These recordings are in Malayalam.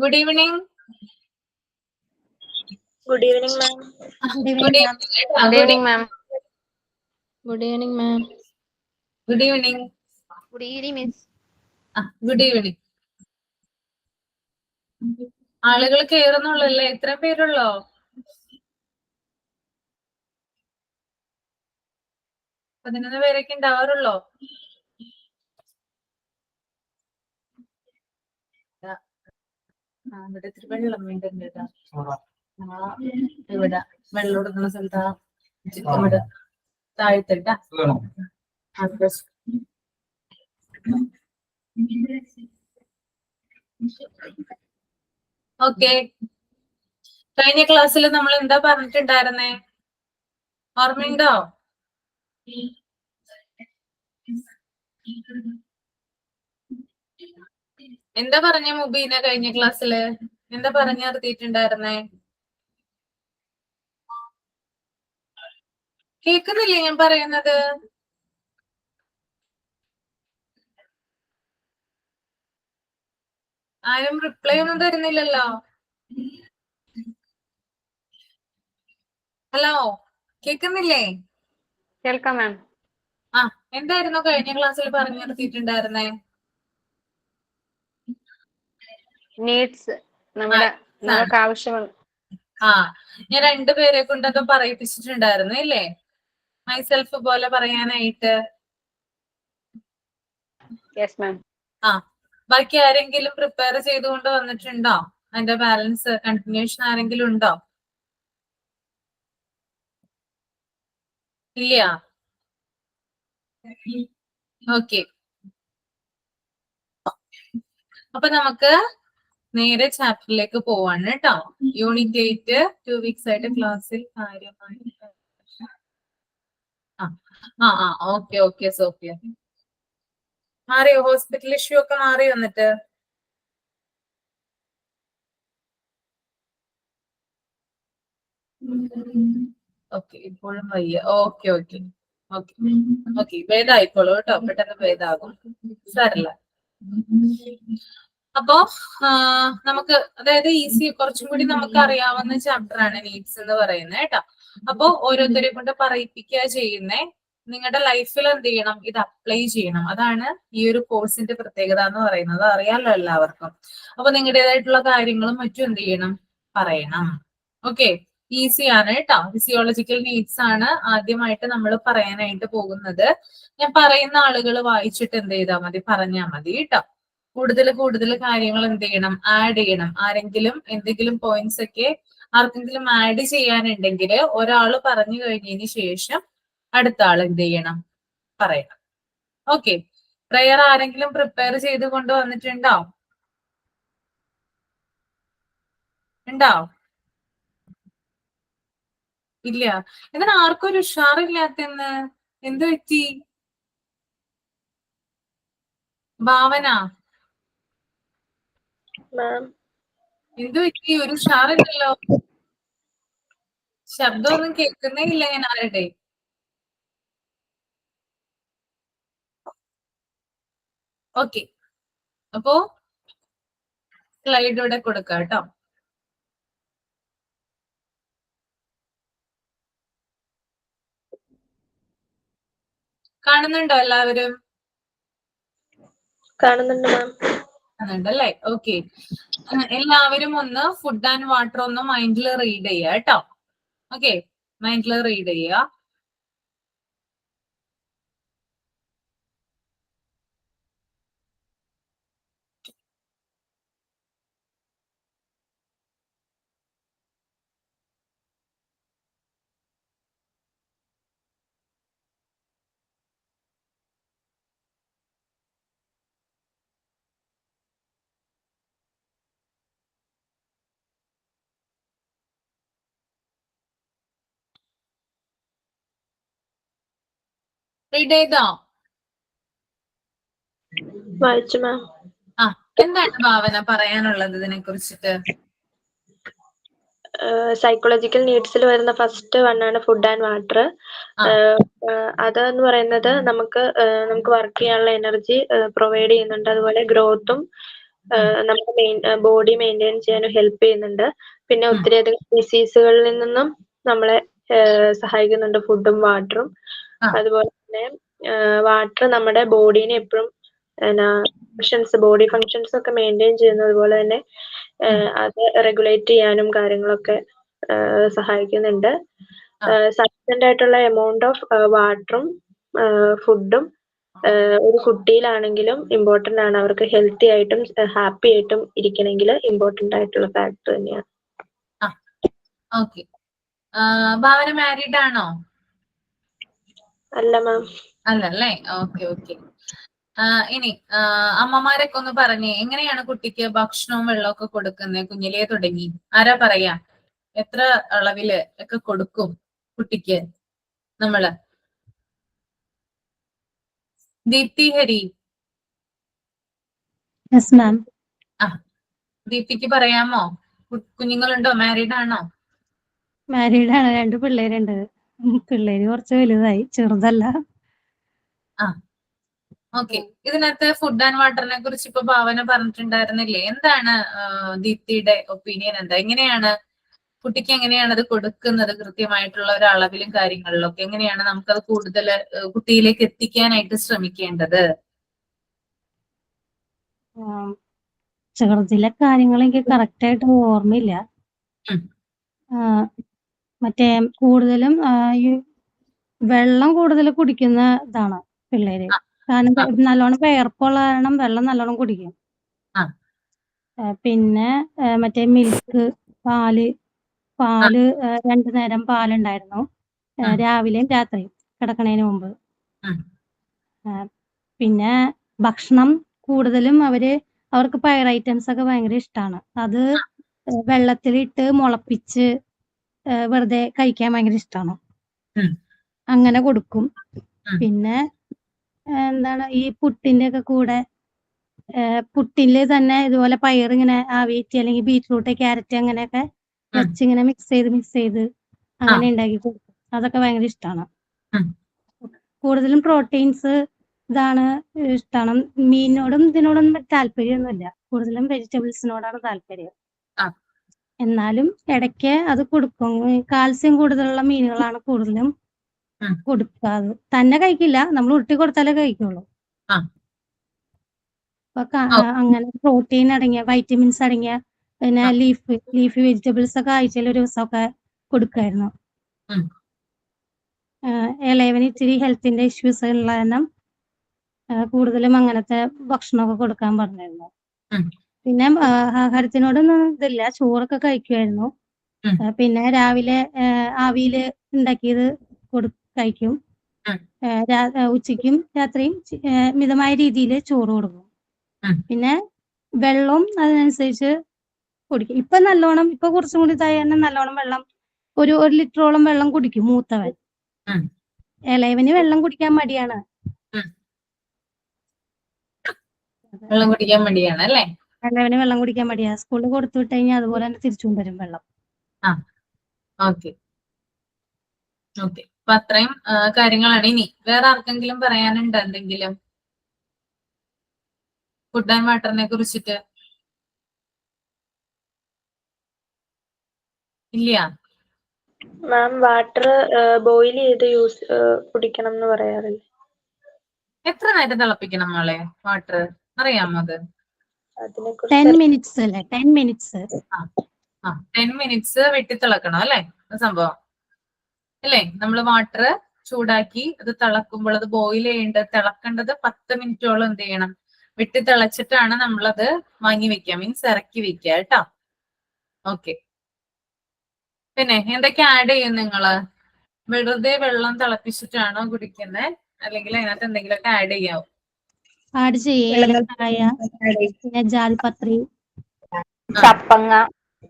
Good evening. Good evening, ma'am. Good evening. Good evening, ma'am. Good evening, ma'am. Good evening. Good evening, miss. Good evening. ആളുകൾ കേറുന്നുള്ളല്ലേ? എത്ര പേരുള്ളോ? പതിനൊന്ന് പേരൊക്കെ ഉണ്ടാവാറുള്ളോ? ഇവിടെ ഇത്തിരി വെള്ളം വേണ്ടുണ്ട് കേട്ടോ. ഇവിടെ വെള്ളം കൊടുക്കുന്ന സ്ഥലത്താ ഇവിടെ താഴ്ത്തിട്ടാ. ഓക്കെ, കഴിഞ്ഞ ക്ലാസ്സിൽ നമ്മൾ എന്താ പറഞ്ഞിട്ടുണ്ടായിരുന്നേ? ഓർമ്മയുണ്ടോ? എന്താ പറഞ്ഞ മുബീന കഴിഞ്ഞ ക്ലാസ്സില്? എന്താ പറഞ്ഞു നിർത്തിയിട്ടുണ്ടായിരുന്നേ? കേക്കുന്നില്ലേ ഞാൻ പറയുന്നത്? ആരും റിപ്ലൈ ഒന്നും തരുന്നില്ലല്ലോ. ഹലോ, കേക്കുന്നില്ലേ? കേൾക്കാം മാം. എന്തായിരുന്നു കഴിഞ്ഞ ക്ലാസ്സിൽ പറഞ്ഞു നിർത്തിയിട്ടുണ്ടായിരുന്നേ? നീഡ്സ് നമുക്ക് ആവശ്യമാണ്. ഞാൻ രണ്ടുപേരെ കൊണ്ടൊക്കെ പറയിപ്പിച്ചിട്ടുണ്ടായിരുന്നു ഇല്ലേ? മൈസെൽഫ് പോലെ പറയാനായിട്ട്. Yes ma'am. ബാക്കി ആരെങ്കിലും പ്രിപ്പയർ ചെയ്തുകൊണ്ട് വന്നിട്ടുണ്ടോ? അതിന്റെ ബാലൻസ് കണ്ടിന്യൂഷൻ ആരെങ്കിലും ഉണ്ടോ? ഇല്ല. ഓക്കെ, അപ്പൊ നമുക്ക് നേരെ ചാപ്റ്ററിലേക്ക് പോവാണ് കേട്ടോ. യൂണിറ്റ് 8 2 വീക്സ് ആയിട്ട് ക്ലാസ്സിൽ കാര്യമായി. Okay Sophia. മാറിയോ? ഹോസ്പിറ്റൽ ഇഷ്യൂ ഒക്കെ മാറി വന്നിട്ട്? ഓക്കെ, ഇപ്പോഴും വയ്യ. ഓക്കെ ഭേദമായിക്കോളൂ കേട്ടോ, പെട്ടെന്ന് ഭേദമാകും, സാരല്ല. അപ്പോ നമുക്ക് അതായത് ഈസി കുറച്ചും കൂടി നമുക്ക് അറിയാവുന്ന ചാപ്റ്റർ ആണ് നീഡ്സ് എന്ന് പറയുന്നത് കേട്ടോ. അപ്പോ ഓരോരുത്തരെ കൊണ്ട് പറയിപ്പിക്കുക ചെയ്യുന്നേ. നിങ്ങളുടെ ലൈഫിൽ എന്ത് ചെയ്യണം? ഇത് അപ്ലൈ ചെയ്യണം. അതാണ് ഈ ഒരു കോഴ്സിന്റെ പ്രത്യേകത എന്ന് പറയുന്നത്. അറിയാലോ എല്ലാവർക്കും. അപ്പൊ നിങ്ങളുടേതായിട്ടുള്ള കാര്യങ്ങളും മറ്റും എന്ത് ചെയ്യണം? പറയണം. ഓക്കെ, ഈസി ആണ് കേട്ടോ. ഫിസിയോളജിക്കൽ നീഡ്സ് ആണ് ആദ്യമായിട്ട് നമ്മൾ പറയാനായിട്ട് പോകുന്നത്. ഞാൻ പറയുന്ന ആളുകൾ വായിച്ചിട്ട് എന്ത് ചെയ്താൽ മതി? പറഞ്ഞാൽ മതി കേട്ടോ. കൂടുതൽ കാര്യങ്ങൾ എന്ത് ചെയ്യണം? ആഡ് ചെയ്യണം. ആരെങ്കിലും എന്തെങ്കിലും പോയിന്റ്സ് ഒക്കെ ആർക്കെങ്കിലും ആഡ് ചെയ്യാനുണ്ടെങ്കിൽ ഒരാൾ പറഞ്ഞു കഴിഞ്ഞതിന് ശേഷം അടുത്ത ആൾ എന്ത് ചെയ്യണം? പറയണം. ഓക്കെ, പ്രെയർ ആരെങ്കിലും പ്രിപ്പയർ ചെയ്ത് കൊണ്ടുവന്നിട്ടുണ്ടോ? ഉണ്ടോ? ഇല്ല. എന്നാൽ ആർക്കും ഒരു ഉഷാറില്ലാത്തെന്ന്? എന്ത് പറ്റി? ഭാവന, എന്ത് പറ്റി? ഒരു ഉഷാറില്ലല്ലോ. ശബ്ദമൊന്നും കേൾക്കുന്നേ ഇല്ല ഞാൻ ആരുടെ. ഓക്കെ, അപ്പോ സ്ലൈഡ് ഇവിടെ കൊടുക്കാം കേട്ടോ. കാണുന്നുണ്ടോ എല്ലാവരും? കാണുന്നുണ്ട് മാം. കാണുന്നുണ്ടല്ലേ? ഓക്കെ, എല്ലാവരും ഒന്ന് ഫുഡ് ആൻഡ് വാട്ടർ ഒന്ന് മൈൻഡിൽ റീഡ് ചെയ്യുക കേട്ടോ. ഓക്കെ, മൈൻഡിൽ റീഡ് ചെയ്യുക. റീഡ് ചെയ്തോ? വായിച്ചു മാം. എന്താണ് ഭാവന പറയാനുള്ളത് ഇതിനെ കുറിച്ചിട്ട്? സൈക്കോളജിക്കൽ നീഡ്സിൽ വരുന്ന ഫസ്റ്റ് വൺ ആണ് ഫുഡ് ആൻഡ് വാട്ടർ. അതെന്ന് പറയുന്നത് നമുക്ക് വർക്ക് ചെയ്യാനുള്ള എനർജി പ്രൊവൈഡ് ചെയ്യുന്നുണ്ട്. അതുപോലെ ഗ്രോത്തും നമ്മുടെ ബോഡി മെയിൻറ്റെയിൻ ചെയ്യാനും ഹെൽപ്പ് ചെയ്യുന്നുണ്ട്. പിന്നെ ഒത്തിരിയധികം ഡിസീസുകളിൽ നിന്നും നമ്മളെ സഹായിക്കുന്നുണ്ട് ഫുഡും വാട്ടറും. അതുപോലെ തന്നെ വാട്ടർ നമ്മുടെ ബോഡീനെ എപ്പോഴും ബോഡി ഫങ്ഷൻസ് ഒക്കെ മെയിൻറ്റെയിൻ ചെയ്യുന്നത് പോലെ തന്നെ അത് റെഗുലേറ്റ് ചെയ്യാനും കാര്യങ്ങളൊക്കെ സഹായിക്കുന്നുണ്ട്. സഫിഷ്യന്റ് ആയിട്ടുള്ള എമൗണ്ട് ഓഫ് വാട്ടറും ഫുഡും ഒരു കുട്ടിയിലാണെങ്കിലും ഇമ്പോർട്ടന്റ് ആണ്. അവർക്ക് ഹെൽത്തി ആയിട്ടും ഹാപ്പി ആയിട്ടും ഇരിക്കണമെങ്കിൽ ഇമ്പോർട്ടന്റ് ആയിട്ടുള്ള ഫാക്ടർ തന്നെയാണ്. ഓക്കെ. ഭാവന മാരീഡ് ആണോ? അല്ല മാം. അല്ലല്ലേ? Okay okay. ഇനി അമ്മമാരൊക്കെ ഒന്ന് പറഞ്ഞേ, എങ്ങനെയാണ് കുട്ടിക്ക് ഭക്ഷണവും വെള്ളമൊക്കെ കൊടുക്കുന്നത് കുഞ്ഞിലേ തുടങ്ങി? ആരാ പറയാ? എത്ര അളവില് ഒക്കെ കൊടുക്കും കുട്ടിക്ക് നമ്മള്? ദീപ്തി ഹരി. Yes ma'am. ദീപ്തിക്ക് പറയാമോ? കുഞ്ഞുങ്ങളുണ്ടോ? മാരീഡ് ആണോ? മാരീഡ് ആണ്. 2 പിള്ളേരുണ്ട്. പിള്ളേര് കുറച്ച് വലുതായി, ചെറുതല്ല. ഓക്കെ. ഇതിനകത്ത് ഫുഡ് ആൻഡ് വാട്ടറിനെ കുറിച്ച് ഇപ്പൊ ഭാവന പറഞ്ഞിട്ടുണ്ടായിരുന്നില്ലേ? എന്താണ് ദീപ്തിയുടെ ഒപ്പീനിയൻ? എന്താ, എങ്ങനെയാണ് കുട്ടിക്ക് എങ്ങനെയാണ് അത് കൊടുക്കുന്നത്? കൃത്യമായിട്ടുള്ള ഒരു അളവിലും കാര്യങ്ങളിലൊക്കെ എങ്ങനെയാണ് നമുക്കത് കൂടുതൽ കുട്ടിയിലേക്ക് എത്തിക്കാനായിട്ട് ശ്രമിക്കേണ്ടത്? ചെറുതിലെ കാര്യങ്ങൾ എനിക്ക് കറക്റ്റ് ആയിട്ട് ഓർമ്മയില്ല. മറ്റേ കൂടുതലും ഈ വെള്ളം കൂടുതൽ കുടിക്കുന്ന ഇതാണ് പിള്ളേര്. കാരണം നല്ലോണം വിയർപ്പുള്ള കാരണം വെള്ളം നല്ലോണം കുടിക്കും. പിന്നെ മറ്റേ മിൽക്ക്, പാല് 2 നേരം പാലുണ്ടായിരുന്നു, രാവിലെയും രാത്രിയും കിടക്കണേന് മുമ്പ്. പിന്നെ ഭക്ഷണം കൂടുതലും അവർക്ക് പയർ ഐറ്റംസ് ഒക്കെ ഭയങ്കര ഇഷ്ടമാണ്. അത് വെള്ളത്തിലിട്ട് മുളപ്പിച്ച് വെറുതെ കഴിക്കാൻ ഭയങ്കര ഇഷ്ടമാണ്. അങ്ങനെ കൊടുക്കും. പിന്നെ എന്താണ്, ഈ പുട്ടിന്റെ ഒക്കെ കൂടെ പുട്ടില് തന്നെ ഇതുപോലെ പയർ ഇങ്ങനെ ആവിയേറ്റി അല്ലെങ്കിൽ ബീറ്റ്റൂട്ട്, ക്യാരറ്റ് അങ്ങനെയൊക്കെ വെച്ചിങ്ങനെ മിക്സ് ചെയ്ത് അങ്ങനെ ഉണ്ടാക്കി കൊടുക്കും. അതൊക്കെ ഭയങ്കര ഇഷ്ടമാണ്. കൂടുതലും പ്രോട്ടീൻസ് ഇതാണ് ഇഷ്ടമാണ്. മീനിനോടും ഇതിനോടൊന്നും താല്പര്യമൊന്നുമില്ല. കൂടുതലും വെജിറ്റബിൾസിനോടാണ് താല്പര്യം. എന്നാലും ഇടയ്ക്ക് അത് കൊടുക്കും. കാൽസ്യം കൂടുതലുള്ള മീനുകളാണ് കൂടുതലും കൊടുക്കാറ്. തന്നെ കഴിക്കില്ല, നമ്മൾ ഉരുട്ടി കൊടുത്താലേ കഴിക്കുള്ളൂ. അപ്പൊ അങ്ങനെ പ്രോട്ടീൻ അടങ്ങിയ, വൈറ്റമിൻസ് അടങ്ങിയ, പിന്നെ ലീഫി വെജിറ്റബിൾസ് ഒക്കെ ആഴ്ചയിൽ ഒരു ദിവസമൊക്കെ കൊടുക്കായിരുന്നു. ഇളയവന് ഇച്ചിരി ഹെൽത്തിന്റെ ഇഷ്യൂസ് ഉള്ള കാരണം കൂടുതലും അങ്ങനത്തെ ഭക്ഷണമൊക്കെ കൊടുക്കാൻ പറഞ്ഞിരുന്നു. പിന്നെ ആഹാരത്തിനോടൊന്നും ഇതില്ല, ചോറൊക്കെ കഴിക്കുമായിരുന്നു. പിന്നെ രാവിലെ ആവിയില് ഉണ്ടാക്കിയത് കഴിക്കും. ഉച്ചയ്ക്കും രാത്രിയും മിതമായ രീതിയിൽ ചോറ് കൊടുക്കും. പിന്നെ വെള്ളവും അതിനനുസരിച്ച് കുടിക്കും. ഇപ്പൊ കുറച്ചും കൂടി ഇതായ നല്ലോണം വെള്ളം, 1 ലിറ്ററോളം വെള്ളം കുടിക്കും മൂത്തവൻ. ഇളയവന് വെള്ളം കുടിക്കാൻ മടിയാണ്. അല്ലേ? ഇളയവന് വെള്ളം കുടിക്കാൻ മടിയാ. സ്കൂളിൽ കൊടുത്തു വിട്ട് കഴിഞ്ഞാൽ അതുപോലെ തന്നെ തിരിച്ചും വരും വെള്ളം. ഓക്കെ. അപ്പൊ അത്രയും കാര്യങ്ങളാണ്. ഇനി വേറെ ആർക്കെങ്കിലും പറയാനുണ്ടോ എന്തെങ്കിലും ഫുഡ് ആൻഡ് വാട്ടറിനെ കുറിച്ചിട്ട്? ഇല്ല. മാം, വാട്ടർ ബോയിൽ ചെയ്ത് കുടിക്കണം എന്ന് പറയാറില്ലേ? എത്ര നേരം തിളപ്പിക്കണം മോളെ വാട്ടർ? അറിയാമോ അത്? 10 മിനിറ്റ്സ് അല്ലേ? 10 മിനിറ്റ്സ്. 10 മിനിറ്റ്സ് വെട്ടി തിളക്കണം അല്ലേ സംഭവം? അല്ലേ? നമ്മൾ വാട്ടർ ചൂടാക്കി അത് തിളക്കുമ്പോൾ അത് ബോയിൽ തിളക്കേണ്ടത് 10 മിനിറ്റോളം എന്ത് ചെയ്യണം? വെട്ടി തിളച്ചിട്ടാണ് നമ്മളത് വാങ്ങി വെക്കുക, മീൻസ് ഇറക്കി വെക്കുക കേട്ടോ. ഓക്കെ. പിന്നെ എന്തൊക്കെ ആഡ് ചെയ്യും നിങ്ങള്? വെറുതെ വെള്ളം തിളപ്പിച്ചിട്ടാണോ കുടിക്കുന്നത്, അല്ലെങ്കിൽ അതിനകത്ത് എന്തെങ്കിലുമൊക്കെ ആഡ് ചെയ്യാവോ? ആഡ് ചെയ്യായ പിന്നെ ജാതിപത്രി,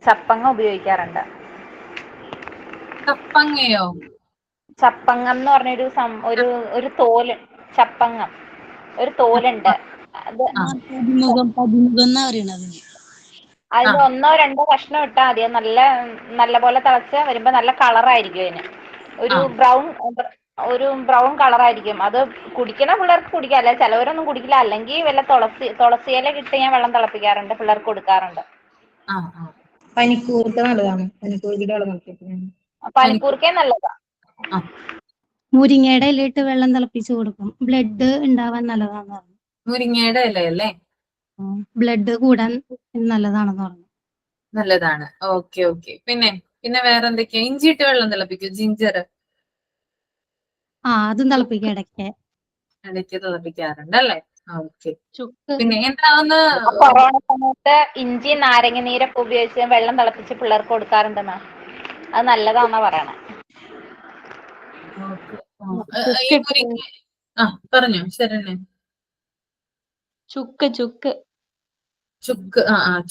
ചപ്പങ്ങ ഉപയോഗിക്കാറുണ്ട്. ചപ്പങ്ങയോ? ചപ്പങ്ങം എന്ന് പറഞ്ഞൊരു ഒരു തോല്, ചപ്പങ്ങം ഒരു തോലുണ്ട്. അത് അതിന് 1-2 കഷ്ണം ഇട്ടാൽ മതി. നല്ല പോലെ തിളച്ച് വരുമ്പോ നല്ല കളറായിരിക്കും അതിന്. ഒരു ഒരു ബ്രൗൺ കളറായിരിക്കും. അത് കുടിക്കണ പിള്ളേർക്ക് കുടിക്കാം, അല്ലെ ചിലവരൊന്നും കുടിക്കില്ല. അല്ലെങ്കിൽ വല്ല തുളസിയില ഇട്ട് ഞാൻ വെള്ളം തിളപ്പിക്കാറുണ്ട്, പിള്ളേർക്ക് കൊടുക്കാറുണ്ട്. ആ ആ പനിക്കൂർക്ക നല്ലതാണ്. പനിക്കൂർക്കയുടെ വെള്ളം തിളപ്പിക്കുന്നത്. പനിക്കൂർക്കയും നല്ലതാ. ആ മുരിങ്ങയുടെ ഇലയിട്ട് വെള്ളം തിളപ്പിച്ച് കൊടുക്കും. ബ്ലഡ് ഉണ്ടാവാൻ നല്ലതാണെന്ന് പറഞ്ഞു. മുരിങ്ങയുടെ ഇലയല്ലേ? ബ്ലഡ് കൂടാൻ നല്ലതാണെന്ന് പറഞ്ഞു. നല്ലതാണ്. Okay okay. പിന്നെ വേറെ എന്തൊക്കെയാ? ഇഞ്ചിയിട്ട് വെള്ളം തിളപ്പിക്കും, ജിഞ്ചർ അതും തിളപ്പിക്കും ഇടയ്ക്ക്. ഇടയ്ക്ക് തിളപ്പിക്കാറുണ്ട് അല്ലേ? ഓക്കെ. ചുക്ക് പിന്നെ എന്താന്ന് കൊറോണ സമയത്ത് ഇഞ്ചി നാരങ്ങ നീരൊക്കെ ഉപയോഗിച്ച് വെള്ളം തിളപ്പിച്ച് പിള്ളേർക്ക് കൊടുക്കാറുണ്ടെന്നാ. അത് നല്ലതാന്നാ പറയണേ. ഓക്കെ. ഈ മുരിങ്ങ പറഞ്ഞോ ശരണ്യ. ചുക്ക് ചുക്ക്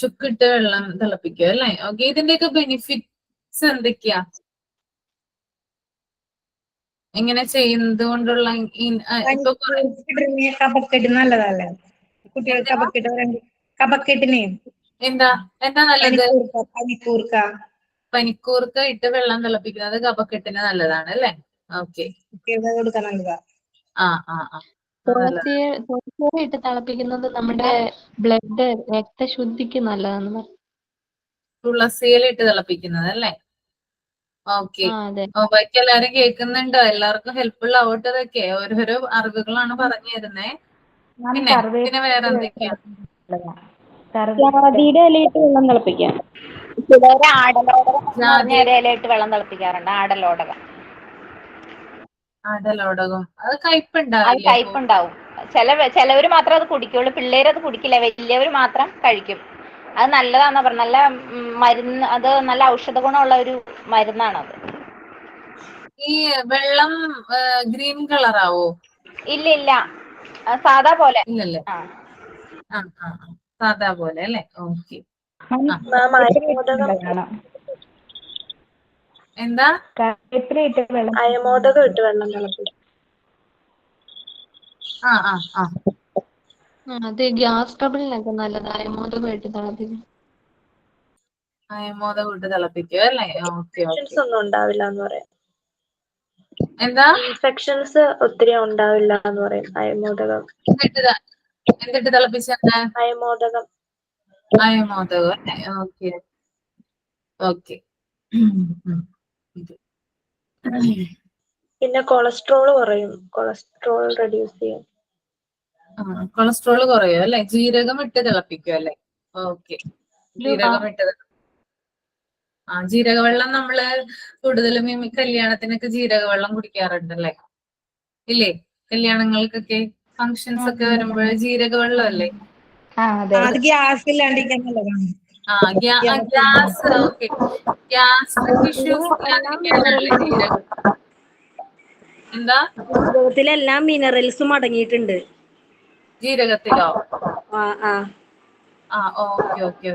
ചുക്കിട്ട് വെള്ളം തിളപ്പിക്കും അല്ലേ? ഓക്കെ. ഇതിന്റെയൊക്കെ ബെനിഫിറ്റ്സ് എന്തൊക്കെയാ? എങ്ങനെ ചെയ്യുന്നത് കൊണ്ടുള്ള ഇപ്പൊ കഫക്കെട്ട് നല്ലതല്ലേ കുട്ടികൾക്ക്? കഫക്കെട്ടിന് എന്താ നല്ലത്? പനിക്കൂർക്ക പനിക്കൂർക്ക ഇട്ട് വെള്ളം തിളപ്പിക്കുന്നത് കഫക്കെട്ടിന് നല്ലതാണ് അല്ലേ? ഓക്കെ. കുട്ടികൾക്ക് കൊടുക്കാൻ നല്ലതാ. തുളസിയില ഇട്ട് തിളപ്പിക്കുന്നത് നമ്മുടെ ബ്ലഡ് രക്തശുദ്ധിക്ക് നല്ലതാണെന്ന് പറഞ്ഞു. തുളസിയില ഇട്ട് തിളപ്പിക്കുന്നത് അല്ലേ? ഓക്കെ. അതെ. ബാക്കി എല്ലാരും കേൾക്കുന്നുണ്ടോ? എല്ലാവർക്കും ഹെൽപ്ഫുൾ ആവട്ടെ. ഇതൊക്കെ ഓരോരോ അറിവുകളാണ് പറഞ്ഞു തരുന്നേ. പിന്നെ വേറെ എന്തൊക്കെയാ? ജാതിയുടെ ഇലയിട്ട് വെള്ളം തിളപ്പിക്കാം. ചിലവര് ആടലോടകം എന്ന് പറഞ്ഞ ഇലയിട്ട് വെള്ളം തിളപ്പിക്കാറുണ്ട്. ആടലോടകം. ആടലോടകം അത് അത് കയ്പുണ്ടാവില്ലേ? കയ്പുണ്ടാവും. ചിലവര് മാത്രം അത് കുടിക്കുള്ളൂ, പിള്ളേര് അത് കുടിക്കില്ല, വലിയവര് മാത്രം കഴിക്കും. അത് നല്ലതാന്നാ പറഞ്ഞ. നല്ല മരുന്ന്, അത് നല്ല ഔഷധ ഗുണമുള്ള ഒരു മരുന്നാണത്. ഈ വെള്ളം ഗ്രീൻ കളറാവോ? ഇല്ല, സാധാ പോലെ. ഇല്ലല്ലേ? സാധാ പോലെ അല്ലേ? ഓക്കെ. എന്താ? അയമോദകം ഇട്ട് വെള്ളം തിളപ്പിക്കും. അത് ഗ്യാസ് ട്രബിളിനൊക്കെ നല്ലതായ മോദകം ഇട്ട് തിളപ്പിക്കും. അയമോദകം ഇട്ട് തിളപ്പിക്കും അല്ലേ? ഓക്കെ. ഒന്നും ഉണ്ടാവില്ല എന്ന് പറയാം. എന്താ? ഇൻഫെക്ഷൻസ് ഒത്തിരി ഉണ്ടാവില്ല എന്ന് പറയും അയമോദകം. എന്നിട്ട് തിളപ്പിച്ചെന്താ? അയമോദകം അല്ലേ? Okay okay. പിന്നെ കൊളസ്ട്രോൾ കുറയും. കൊളസ്ട്രോൾ റെഡ്യൂസ് ചെയ്യും. കൊളസ്ട്രോൾ കുറയും അല്ലെ? ജീരകം ഇട്ട് തിളപ്പിക്കും അല്ലെ? ഓക്കെ. ജീരകം ഇട്ട് ജീരകവെള്ളം നമ്മള് കൂടുതലും ഈ കല്യാണത്തിനൊക്കെ ജീരകവെള്ളം കുടിക്കാറുണ്ടല്ലേ? ഇല്ലേ? കല്യാണങ്ങൾക്കൊക്കെ ഫങ്ഷൻസ് ഒക്കെ വരുമ്പോൾ ജീരകവെള്ളം അല്ലേ? അത് ഗ്യാസ് ഇല്ലാണ്ടിരിക്കാൻ നല്ലതാണ്. ഗ്യാസ്. ഓക്കെ. ഗ്യാസ്ട്രിക് ഇഷ്യൂസ് ഇല്ലാതിരിക്കാനല്ലേ ജീരകം? എന്താ? ജീരകത്തിലെല്ലാം മിനറൽസും അടങ്ങിയിട്ടുണ്ട്. ജീരകത്തിലോ? Okay okay.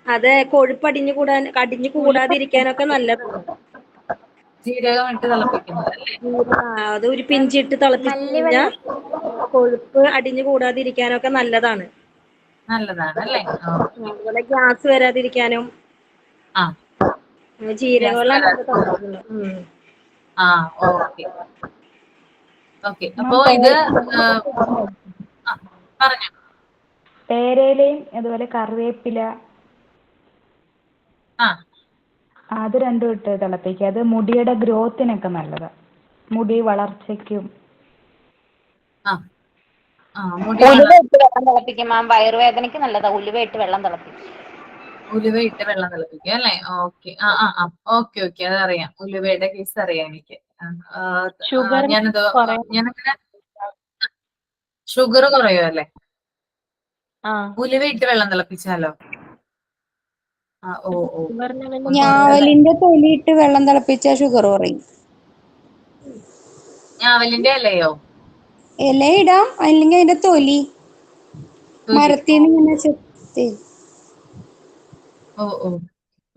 അത് കൊഴുപ്പ് അടിഞ്ഞു കൂടാതിരിക്കാനൊക്കെ നല്ലതാണ്. ജീരകം ഇട്ട് തിളപ്പിക്കുന്നത് അല്ലേ? അത് ഒരു പിഞ്ചിട്ട് തിളപ്പിച്ചു കഴിഞ്ഞാൽ കൊഴുപ്പ് അടിഞ്ഞു കൂടാതിരിക്കാനൊക്കെ നല്ലതാണ്. നല്ലതാണല്ലേ? അതുപോലെ ഗ്യാസ് വരാതിരിക്കാനും ജീരകവെള്ളം ഓക്കെ ഓക്കെ. അപ്പോ ഇത് പറഞ്ഞു. പേരയിലയും അതുപോലെ കറിവേപ്പില അത് രണ്ടും ഇട്ട് തിളപ്പിക്കുക. അത് മുടിയുടെ ഗ്രോത്തിനൊക്കെ നല്ലതാ, മുടി വളർച്ചയ്ക്കും. ഉലുവ ഇട്ട് വെള്ളം തിളപ്പിക്കും. വയറുവേദനയ്ക്ക് നല്ലതാ ഉലുവ ഇട്ട് വെള്ളം തിളപ്പിക്കും. ഉലുവയിട്ട് വെള്ളം തിളപ്പിക്കും അല്ലേ? ഓക്കെ. ഓക്കെ. അതറിയാം. ഉലുവയുടെ കേസ് അറിയാം എനിക്ക്. ഞാനങ്ങനെ ഷുഗർ കുറയോ അല്ലേ? ഉലുവയിട്ട് വെള്ളം തിളപ്പിച്ചാലോ? ഞാവലിന്റെ തൊലിയിട്ട് വെള്ളം തിളപ്പിച്ചാൽ ഷുഗർ കുറയും. ഞാവലിന്റെ ഇലയോ? ഇല ഇടാം, അല്ലെങ്കിൽ അതിന്റെ തൊലി മരത്തിന് ഇങ്ങനെ ചെത്തി.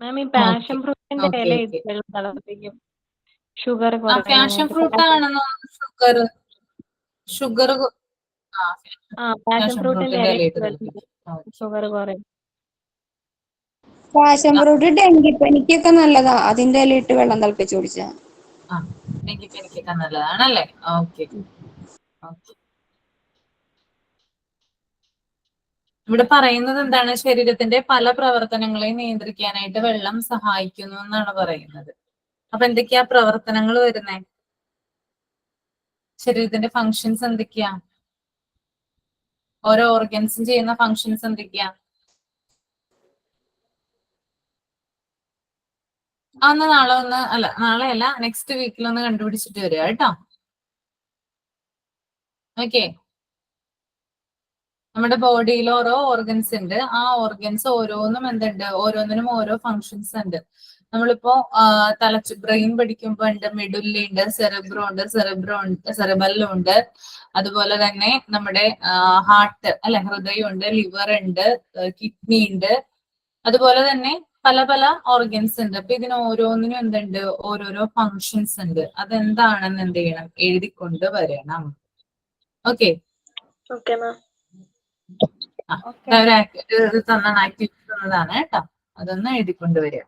മാം, ഈ പാഷൻ ഫ്രൂട്ടിന്റെ ഇല ഇട്ട് വെള്ളം തിളപ്പിക്കും. ഷുഗർ പാഷൻ ഫ്രൂട്ട് ആണെന്നോ? ഷുഗർ പാഷൻ ഫ്രൂട്ടിന്റെ ഇല ഇട്ട് ഷുഗർ കുറയും. പാഷൻ ഫ്രൂട്ട് ഡെങ്കിപ്പനിക്കൊക്കെ നല്ലതാ. അതിന്റെ ഇലയിട്ട് വെള്ളം തിളപ്പിച്ച് കുടിച്ചാ. ആ എനിക്കൊക്കെ നല്ലതാണല്ലേ. Okay okay. ഇവിടെ പറയുന്നത് എന്താണ്? ശരീരത്തിന്റെ പല പ്രവർത്തനങ്ങളെയും നിയന്ത്രിക്കാനായിട്ട് വെള്ളം സഹായിക്കുന്നു എന്നാണ് പറയുന്നത്. അപ്പൊ എന്തൊക്കെയാ പ്രവർത്തനങ്ങൾ വരുന്നേ? ശരീരത്തിന്റെ ഫങ്ഷൻസ് എന്തൊക്കെയാ? ഓരോ ഓർഗൻസും ചെയ്യുന്ന ഫങ്ഷൻസ് എന്തൊക്കെയാ? അന്ന് നാളെ അല്ല നെക്സ്റ്റ് വീക്കിൽ ഒന്ന് കണ്ടുപിടിച്ചിട്ട് വരിക കേട്ടോ. ഓക്കെ. നമ്മുടെ ബോഡിയിൽ ഓരോ ഓർഗൻസ് ഉണ്ട്. ആ ഓർഗൻസ് ഓരോന്നും എന്തുണ്ട്? ഓരോന്നിനും ഓരോ ഫങ്ഷൻസ് ഉണ്ട്. നമ്മളിപ്പോ ബ്രെയിൻ പഠിക്കുമ്പോ ഉണ്ട് മെഡുല്ല ഉണ്ട്, സെറിബെല്ലം ഉണ്ട്. അതുപോലെ തന്നെ നമ്മുടെ ഹാർട്ട് അല്ലെ, ഹൃദയം ഉണ്ട്, ലിവർ ഉണ്ട്, കിഡ്നി ഉണ്ട്. അതുപോലെ തന്നെ പല പല ഓർഗൻസ് ഉണ്ട്. അപ്പൊ ഇതിന് ഓരോന്നിനും എന്തുണ്ട്? ഓരോരോ ഫങ്ഷൻസ് ഉണ്ട്. അതെന്താണെന്ന് എന്ത് ചെയ്യണം? എഴുതിക്കൊണ്ട് വരണം. ഓക്കെ. Okay ma'am. ആക്ടിവിറ്റി തന്നതാണ് കേട്ടോ. അതൊന്ന് എഴുതിക്കൊണ്ട് വരിക.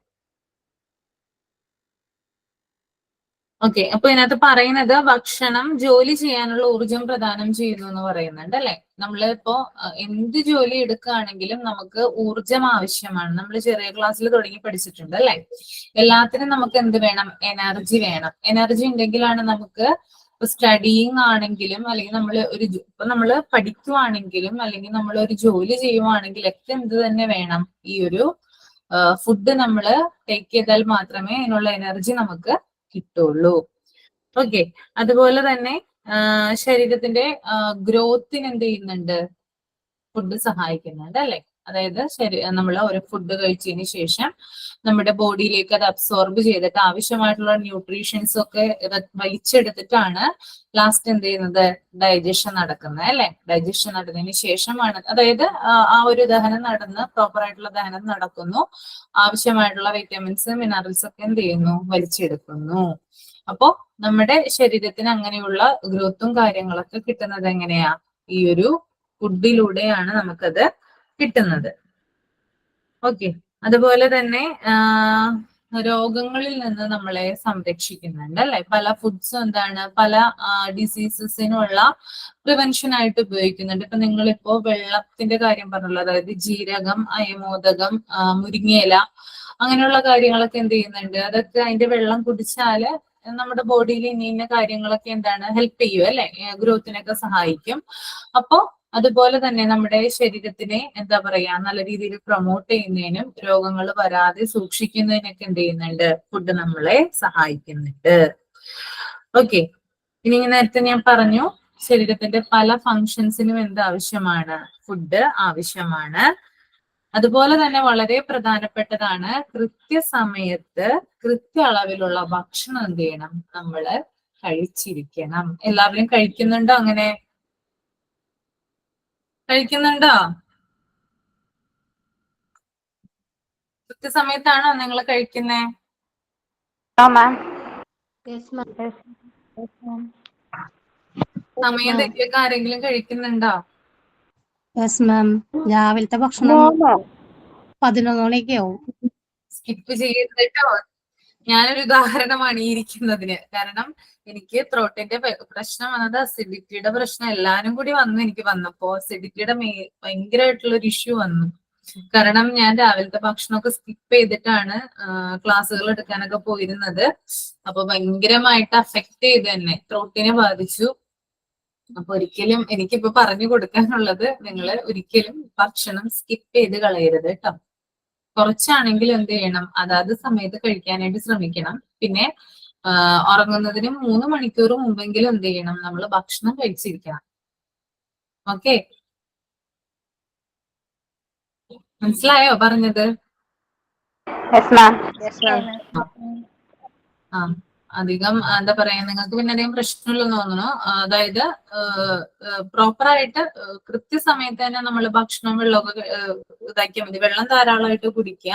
ഓക്കെ. അപ്പൊ ഇതിനകത്ത് പറയുന്നത് ഭക്ഷണം ജോലി ചെയ്യാനുള്ള ഊർജം പ്രദാനം ചെയ്യുന്നു എന്ന് പറയുന്നുണ്ട് അല്ലെ. നമ്മളിപ്പോ എന്ത് ജോലി എടുക്കുകയാണെങ്കിലും നമുക്ക് ഊർജം ആവശ്യമാണ്. നമ്മൾ ചെറിയ ക്ലാസ്സിൽ തുടങ്ങി പഠിച്ചിട്ടുണ്ട് അല്ലെ. എല്ലാത്തിനും നമുക്ക് എന്ത് വേണം? എനർജി വേണം. എനർജി ഉണ്ടെങ്കിലാണ് നമുക്ക് സ്റ്റഡിയിങ് ആണെങ്കിലും അല്ലെങ്കിൽ നമ്മൾ പഠിക്കുവാണെങ്കിലും അല്ലെങ്കിൽ നമ്മൾ ഒരു ജോലി ചെയ്യുവാണെങ്കിലും ഒക്കെ എന്ത് തന്നെ വേണം? ഈ ഒരു ഫുഡ് നമ്മൾ ടേക്ക് ചെയ്താൽ മാത്രമേ അതിനുള്ള എനർജി നമുക്ക് കിട്ടുള്ളൂ. ഓക്കെ. അതുപോലെ തന്നെ ശരീരത്തിന്റെ ഗ്രോത്തിന് എന്ത് ചെയ്യുന്നുണ്ട്? ഫുഡ് സഹായിക്കുന്നുണ്ട് അല്ലെ. അതായത് നമ്മൾ ഒരു ഫുഡ് കഴിച്ചതിന് ശേഷം നമ്മുടെ ബോഡിയിലേക്ക് അത് അബ്സോർബ് ചെയ്തിട്ട് ആവശ്യമായിട്ടുള്ള ന്യൂട്രീഷൻസ് ഒക്കെ വലിച്ചെടുത്തിട്ടാണ് ലാസ്റ്റ് എന്ത് ചെയ്യുന്നത്? ഡൈജഷൻ നടക്കുന്നത് അല്ലെ. ഡൈജഷൻ നടന്നതിന് ശേഷമാണ്, അതായത് ആ ഒരു ദഹനം നടന്ന് പ്രോപ്പർ ആയിട്ടുള്ള ദഹനം നടക്കുന്നു. ആവശ്യമായിട്ടുള്ള വിറ്റമിൻസ് മിനറൽസ് ഒക്കെ എന്ത് ചെയ്യുന്നു? വലിച്ചെടുക്കുന്നു. അപ്പോ നമ്മുടെ ശരീരത്തിന് അങ്ങനെയുള്ള ഗ്രോത്തും കാര്യങ്ങളൊക്കെ കിട്ടുന്നത് എങ്ങനെയാ? ഈ ഒരു ഫുഡിലൂടെയാണ് നമുക്കത് കിട്ടുന്നത്. ഓക്കെ. അതുപോലെ തന്നെ രോഗങ്ങളിൽ നിന്ന് നമ്മളെ സംരക്ഷിക്കുന്നുണ്ട് അല്ലെ. പല ഫുഡ്സും എന്താണ്? പല ഡിസീസസിനുള്ള പ്രിവെൻഷൻ ആയിട്ട് ഉപയോഗിക്കുന്നുണ്ട്. ഇപ്പൊ നിങ്ങളിപ്പോ വെള്ളത്തിന്റെ കാര്യം പറഞ്ഞല്ലോ, അതായത് ജീരകം, അയമോദകം, മുരിങ്ങയില, അങ്ങനെയുള്ള കാര്യങ്ങളൊക്കെ എന്ത് ചെയ്യുന്നുണ്ട്? അതൊക്കെ അതിന്റെ വെള്ളം കുടിച്ചാല് നമ്മുടെ ബോഡിയിൽ ഇന്ന കാര്യങ്ങളൊക്കെ എന്താണ്? ഹെൽപ്പ് ചെയ്യും അല്ലെ. ഗ്രോത്തിനൊക്കെ സഹായിക്കും. അപ്പോ അതുപോലെ തന്നെ നമ്മുടെ ശരീരത്തിനെ എന്താ പറയാ, നല്ല രീതിയിൽ പ്രൊമോട്ട് ചെയ്യുന്നതിനും രോഗങ്ങൾ വരാതെ സൂക്ഷിക്കുന്നതിനൊക്കെ എന്ത് ചെയ്യുന്നുണ്ട്? ഫുഡ് നമ്മളെ സഹായിക്കുന്നുണ്ട്. ഓക്കെ. ഇനി നേരത്തെ ഞാൻ പറഞ്ഞു ശരീരത്തിന്റെ പല ഫങ്ഷൻസിനും എന്ത് ആവശ്യമാണ്? ഫുഡ് ആവശ്യമാണ്. അതുപോലെ തന്നെ വളരെ പ്രധാനപ്പെട്ടതാണ് കൃത്യസമയത്ത് കൃത്യ അളവിലുള്ള ഭക്ഷണം എന്ത് ചെയ്യണം? നമ്മള് കഴിച്ചിരിക്കണം. എല്ലാവരും കഴിക്കുന്നുണ്ടോ? അങ്ങനെ കഴിക്കുന്നുണ്ടോ? കൃത്യസമയത്താണോ നിങ്ങൾ കഴിക്കുന്നേ? സമയം തെറ്റിയൊക്കെ ആരെങ്കിലും കഴിക്കുന്നുണ്ടോ? Yes ma'am. രാവിലത്തെ ഭക്ഷണം 11 മണിയൊക്കെ ആവും. സ്കിപ്പ് ചെയ്തിട്ടോ. ഞാനൊരു ഉദാഹരണമാണ് ഈ ഇരിക്കുന്നതിന്. കാരണം എനിക്ക് ത്രോട്ടിന്റെ പ്രശ്നം വന്നത് അസിഡിറ്റിയുടെ പ്രശ്നം എല്ലാരും കൂടി എനിക്ക് വന്നപ്പോ അസിഡിറ്റിയുടെ ഭയങ്കരമായിട്ടുള്ള ഒരു ഇഷ്യൂ വന്നു. കാരണം ഞാൻ രാവിലത്തെ ഭക്ഷണമൊക്കെ സ്കിപ്പ് ചെയ്തിട്ടാണ് ക്ലാസ്സുകൾ എടുക്കാനൊക്കെ പോയിരുന്നത്. അപ്പൊ ഭയങ്കരമായിട്ട് അഫക്ട് ചെയ്ത് തന്നെ ത്രോട്ടിനെ ബാധിച്ചു. അപ്പൊ ഒരിക്കലും എനിക്കിപ്പോ പറഞ്ഞു കൊടുക്കാനുള്ളത്, നിങ്ങൾ ഒരിക്കലും ഭക്ഷണം സ്കിപ്പ് ചെയ്ത് കളയരുത് കേട്ടോ. കുറച്ചാണെങ്കിലും എന്ത് ചെയ്യണം? അതാത് സമയത്ത് കഴിക്കാനായിട്ട് ശ്രമിക്കണം. പിന്നെ ഉറങ്ങുന്നതിന് 3 മണിക്കൂർ മുമ്പെങ്കിലും എന്ത് ചെയ്യണം? നമ്മൾ ഭക്ഷണം കഴിച്ചിരിക്കണം. ഓക്കെ. മനസ്സിലായോ പറഞ്ഞത്? ആ അധികം എന്താ പറയാ, നിങ്ങൾക്ക് പിന്നെ അധികം പ്രശ്നമില്ലെന്ന് തോന്നുന്നു. അതായത് പ്രോപ്പറായിട്ട് കൃത്യസമയത്ത് തന്നെ നമ്മൾ ഭക്ഷണം, വെള്ളമൊക്കെ ഇതാക്കിയാൽ മതി. വെള്ളം ധാരാളമായിട്ട് കുടിക്കുക.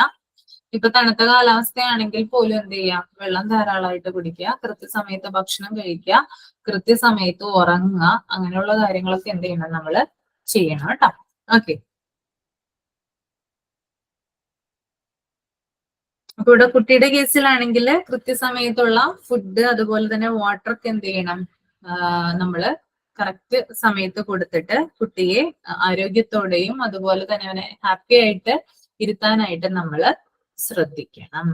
ഇപ്പൊ തണുത്ത കാലാവസ്ഥയാണെങ്കിൽ പോലും എന്ത് ചെയ്യാം? വെള്ളം ധാരാളമായിട്ട് കുടിക്കുക, കൃത്യസമയത്ത് ഭക്ഷണം കഴിക്കുക, കൃത്യസമയത്ത് ഉറങ്ങുക. അങ്ങനെയുള്ള കാര്യങ്ങളൊക്കെ എന്ത് ചെയ്യണം? നമ്മൾ ചെയ്യണം കേട്ടോ. ഓക്കെ. അപ്പൊ ഇവിടെ കുട്ടിയുടെ കേസിലാണെങ്കിൽ കൃത്യസമയത്തുള്ള ഫുഡ് അതുപോലെ തന്നെ വാട്ടർ ഒക്കെ എന്ത് ചെയ്യണം, നമ്മള് കറക്റ്റ് സമയത്ത് കൊടുത്തിട്ട് കുട്ടിയെ ആരോഗ്യത്തോടെയും അതുപോലെ തന്നെ അവനെ ഹാപ്പി ആയിട്ട് ഇരുത്താനായിട്ട് നമ്മൾ ശ്രദ്ധിക്കണം.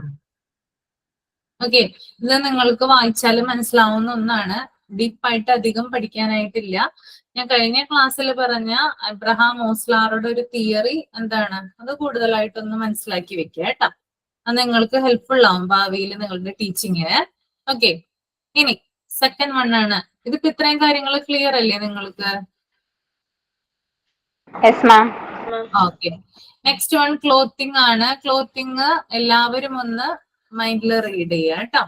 ഓക്കെ, ഇത് നിങ്ങൾക്ക് വായിച്ചാലും മനസ്സിലാവുന്ന ഒന്നാണ്. ഡീപ്പായിട്ട് അധികം പഠിക്കാനായിട്ടില്ല. ഞാൻ കഴിഞ്ഞ ക്ലാസ്സിൽ പറഞ്ഞ അബ്രഹാം ഓസ്ലാറുടെ ഒരു തിയറി എന്താണ്, അത് കൂടുതലായിട്ടൊന്ന് മനസ്സിലാക്കി വെക്കുക കേട്ടോ. അത് നിങ്ങൾക്ക് ഹെൽപ്ഫുൾ ആവും ഭാവിയിൽ നിങ്ങളുടെ ടീച്ചിങ്ങിന്. ഓക്കെ, ഇനി സെക്കൻഡ് വൺ ആണ്. ഇതിപ്പോ ഇത്രയും കാര്യങ്ങൾ ക്ലിയർ അല്ലേ നിങ്ങൾക്ക്? Yes ma'am. Okay, next one clothing ആണ്. ക്ലോത്തിങ് എല്ലാവരും ഒന്ന് മൈൻഡിൽ റീഡ് ചെയ്യുക കേട്ടോ.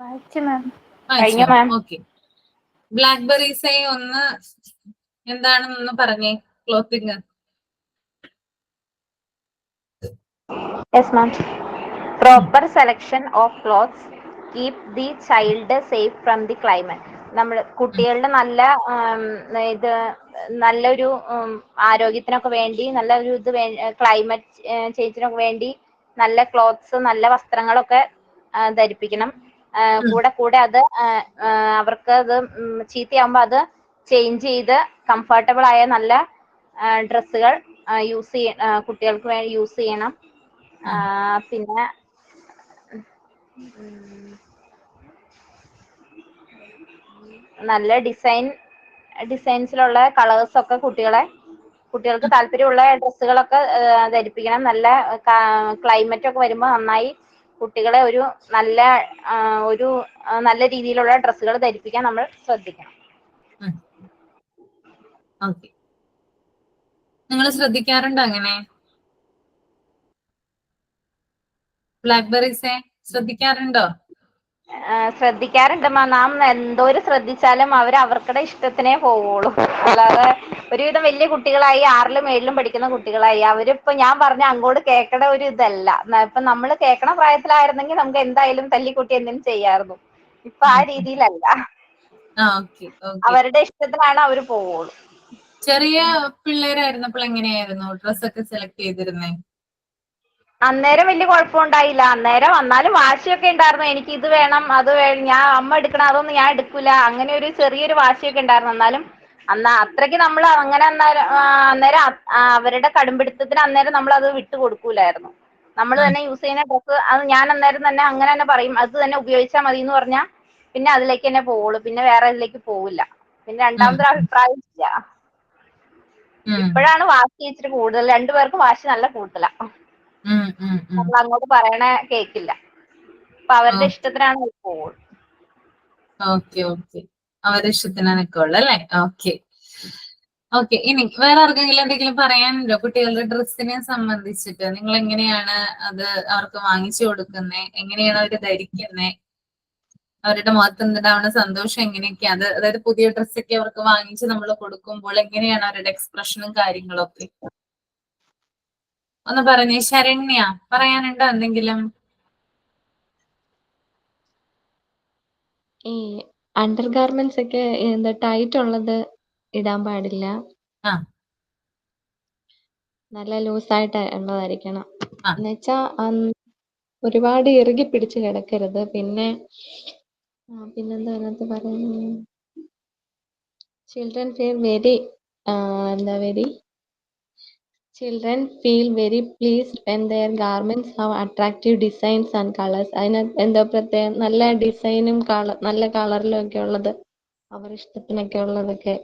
വായിച്ചു മാം. കഴിഞ്ഞു മാം. ഓക്കെ, ബ്ലാക്ക്ബെറീസ് ഒന്ന് എന്താണെന്നൊന്ന് പറഞ്ഞേ. Clothing. Yes ma'am. Proper selection of clothes keep the child safe from the climate. നമ്മൾ കുട്ടികളുടെ നല്ല ഇത് നല്ലൊരു ആരോഗ്യത്തിനൊക്കെ വേണ്ടി, നല്ലൊരു ഇത് ക്ലൈമറ്റ് ചേഞ്ചിനൊക്കെ വേണ്ടി നല്ല ക്ലോത്ത്സ്, നല്ല വസ്ത്രങ്ങളൊക്കെ ധരിപ്പിക്കണം. കൂടെ അത് അവർക്ക് അത് ചീത്തയാകുമ്പോൾ അത് ചേഞ്ച് ചെയ്ത് കംഫർട്ടബിൾ ആയ നല്ല ഡ്രസ്സുകൾ കുട്ടികൾക്ക് വേണ്ടി യൂസ് ചെയ്യണം. പിന്നെ നല്ല ഡിസൈൻസിലുള്ള കളേഴ്സ് ഒക്കെ കുട്ടികൾക്ക് താല്പര്യമുള്ള ഡ്രസ്സുകളൊക്കെ ധരിപ്പിക്കണം. നല്ല ക്ലൈമറ്റ് ഒക്കെ വരുമ്പോൾ നന്നായി കുട്ടികളെ ഒരു നല്ല രീതിയിലുള്ള ഡ്രസ്സുകൾ ധരിപ്പിക്കാൻ നമ്മൾ ശ്രദ്ധിക്കണം. ഓക്കെ, നിങ്ങൾ ശ്രദ്ധിക്കാറുണ്ടോ അങ്ങനെ? ബ്ലാക്ക്ബെറീസെ ശ്രദ്ധിക്കാറുണ്ടോ? ശ്രദ്ധിക്കാറുണ്ട്. നാം എന്തോരം ശ്രദ്ധിച്ചാലും അവരുടെ ഇഷ്ടത്തിനേ പോവുള്ളൂ. അല്ലാതെ ഒരുവിധം വലിയ കുട്ടികളായി, 6ലും 7ലും പഠിക്കുന്ന കുട്ടികളായി, അവരിപ്പോ ഞാൻ പറഞ്ഞ അങ്ങോട്ട് കേൾക്കണ ഒരു ഇതല്ല. ഇപ്പൊ നമ്മൾ കേൾക്കണ പ്രായത്തിലായിരുന്നെങ്കിൽ നമുക്ക് എന്തായാലും തല്ലിക്കുട്ടി എന്തെങ്കിലും ചെയ്യാമായിരുന്നു. ഇപ്പൊ ആ രീതിയിലല്ല. അവരുടെ ഇഷ്ടത്തിനാണ് അവര് പോവുള്ളൂ. ചെറിയ പിള്ളേരായിരുന്നപ്പോൾ എങ്ങനെയായിരുന്നു ഡ്രസ്സൊക്കെ സെലക്ട് ചെയ്തിരുന്നേ? അന്നേരം വലിയ കുഴപ്പമുണ്ടായില്ല. അന്നേരം വന്നാലും വാശിയൊക്കെ ഉണ്ടായിരുന്നു. എനിക്ക് ഇത് വേണം, അത് വേണം, അമ്മ എടുക്കണം, അതൊന്നും ഞാൻ എടുക്കൂല, അങ്ങനെ ഒരു ചെറിയൊരു വാശിയൊക്കെ ഉണ്ടായിരുന്നു. എന്നാലും അത്രയ്ക്ക് നമ്മൾ അങ്ങനെ അന്നേരം അവരുടെ കടുംപിടുത്തത്തിന് അന്നേരം നമ്മൾ അത് വിട്ടു കൊടുക്കൂലായിരുന്നു. നമ്മൾ തന്നെ യൂസ് ചെയ്യുന്ന ഡ്രസ്സ് അത് ഞാൻ അന്നേരം തന്നെ അങ്ങനെ തന്നെ പറയും, അത് തന്നെ ഉപയോഗിച്ചാൽ മതി എന്ന് പറഞ്ഞാൽ പിന്നെ അതിലേക്ക് തന്നെ പോവുള്ളൂ. പിന്നെ വേറെ ഇതിലേക്ക് പോവില്ല. പിന്നെ രണ്ടാമതൊരു അഭിപ്രായം ഇല്ല. ഇപ്പോഴാണ് വാശി ഇച്ചിരി കൂടുതൽ. രണ്ടുപേർക്കും വാശി നല്ല കൂടുതലാ. നമ്മൾ അങ്ങോട്ട് പറയണ കേക്കില്ല. അപ്പൊ അവരുടെ ഇഷ്ടത്തിനാണ് പോകുള്ളൂ. ഓക്കെ, അവരുടെ ഇഷ്ടത്തിനാണ് നിൽക്കുള്ളൂ അല്ലേ? ഓക്കെ, ഇനി വേറെ ആർക്കെങ്കിലും എന്തെങ്കിലും പറയാനുണ്ടോ കുട്ടികളുടെ ഡ്രസ്സിനെ സംബന്ധിച്ചിട്ട്? നിങ്ങൾ എങ്ങനെയാണ് അത് അവർക്ക് വാങ്ങിച്ചു കൊടുക്കുന്നത്? എങ്ങനെയാണ് അവര് ധരിക്കുന്നത്? അവരുടെ മുഖത്ത് ഉണ്ടാവുന്ന സന്തോഷം എങ്ങനെയൊക്കെയാ? അതായത് പുതിയ ഡ്രസ്സൊക്കെ അവർക്ക് വാങ്ങിച്ച് നമ്മൾ കൊടുക്കുമ്പോൾ എങ്ങനെയാണ് അവരുടെ എക്സ്പ്രഷനും കാര്യങ്ങളൊക്കെ? ഒന്ന് പറഞ്ഞേ. ശരണ്യ, പറയാനുണ്ടോ എന്തെങ്കിലും? ഈ അണ്ടർ ഗാർമെന്റ്സ് ഒക്കെ എന്താ ടൈറ്റ് ഉള്ളത് ഇടാൻ പാടില്ല. നല്ല ലൂസായിട്ട് ഉള്ളതായിരിക്കണം. എന്നുവെച്ചാ ഒരുപാട് ഇറുകി പിടിച്ച് കിടക്കരുത്. പിന്നെന്താ അതിനകത്ത് പറയുന്നത്, children feel very pleased when their garments have attractive designs and colors. അതിനകത്ത് എന്താ പ്രത്യേകം നല്ല ഡിസൈനും നല്ല കളറിലും ഒക്കെ ഉള്ളത്, അവർ ഇഷ്ടത്തിനൊക്കെ ഉള്ളതൊക്കെ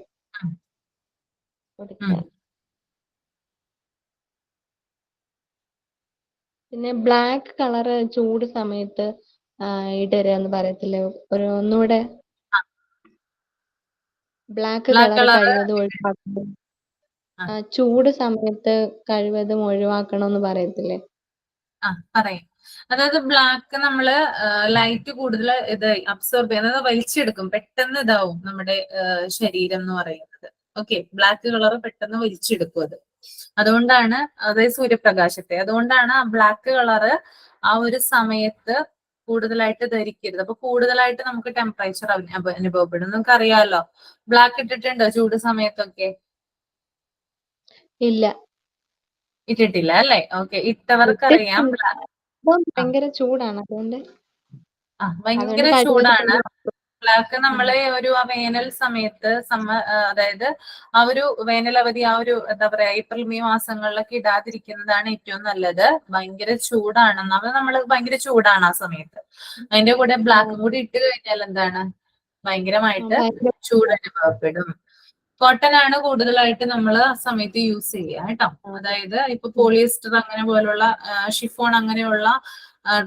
കൊടുക്കുക. പിന്നെ ബ്ലാക്ക് കളറ് ചൂട് സമയത്ത് ഇടരുതെന്ന് പറയത്തില്ലേ, ഒന്നുകൂടെ ബ്ലാക്ക് ബ്ലാക്ക് കളർ കളർ കഴിവതും ഒഴിവാക്കണം. ആ ചൂട് സമയത്ത് കഴിവതും ഒഴിവാക്കണം എന്ന് പറയത്തില്ലേ? പറയും. അതായത് ബ്ലാക്ക് നമ്മള് ലൈറ്റ് കൂടുതൽ ഇത് അബ്സോർബ് ചെയ്യുന്നത് വലിച്ചെടുക്കും, പെട്ടെന്ന് ഇതാവും നമ്മുടെ ശരീരം എന്ന് പറയുന്നത്. ഓക്കെ, ബ്ലാക്ക് കളർ പെട്ടെന്ന് വലിച്ചെടുക്കും അത്. അതുകൊണ്ടാണ് അതായത് സൂര്യപ്രകാശത്തെ, അതുകൊണ്ടാണ് ആ ബ്ലാക്ക് കളറ് ആ ഒരു സമയത്ത് കൂടുതലായിട്ട് ധരിക്കരുത്. അപ്പൊ കൂടുതലായിട്ട് നമുക്ക് ടെമ്പറേച്ചർ അനുഭവപ്പെടും. നമുക്ക് അറിയാലോ, ബ്ലാക്ക് ഇട്ടിട്ടുണ്ടോ ചൂട് സമയത്തൊക്കെ? ഇല്ല. ഇട്ടിട്ടില്ല അല്ലേ? ഓക്കെ, ഇട്ടവർക്കറിയാം. ഇട്ടിട്ടുണ്ട്. ഇപ്പം ഭയങ്കര ചൂടാണ്, അതുകൊണ്ട് ഭയങ്കര കഴിവതും ചൂടാണ്. ബ്ലാക്ക് നമ്മളെ ഒരു വേനൽ സമയത്ത് അതായത് ആ ഒരു വേനലവധി, ആ ഒരു എന്താ പറയാ ഏപ്രിൽ മെയ് മാസങ്ങളിലൊക്കെ ഇടാതിരിക്കുന്നതാണ് ഏറ്റവും നല്ലത്. ഭയങ്കര ചൂടാണ്, നമ്മള് ഭയങ്കര ചൂടാണ് ആ സമയത്ത്. അതിന്റെ കൂടെ ബ്ലാക്കും കൂടി ഇട്ട് കഴിഞ്ഞാൽ എന്താണ്, ഭയങ്കരമായിട്ട് ഭയങ്കര ചൂട് അനുഭവപ്പെടും. കോട്ടൺ ആണ് കൂടുതലായിട്ട് നമ്മൾ ആ സമയത്ത് യൂസ് ചെയ്യുക കേട്ടോ. അതായത് ഇപ്പൊ പോളിയസ്റ്റർ അങ്ങനെ പോലുള്ള ഷിഫോൺ അങ്ങനെയുള്ള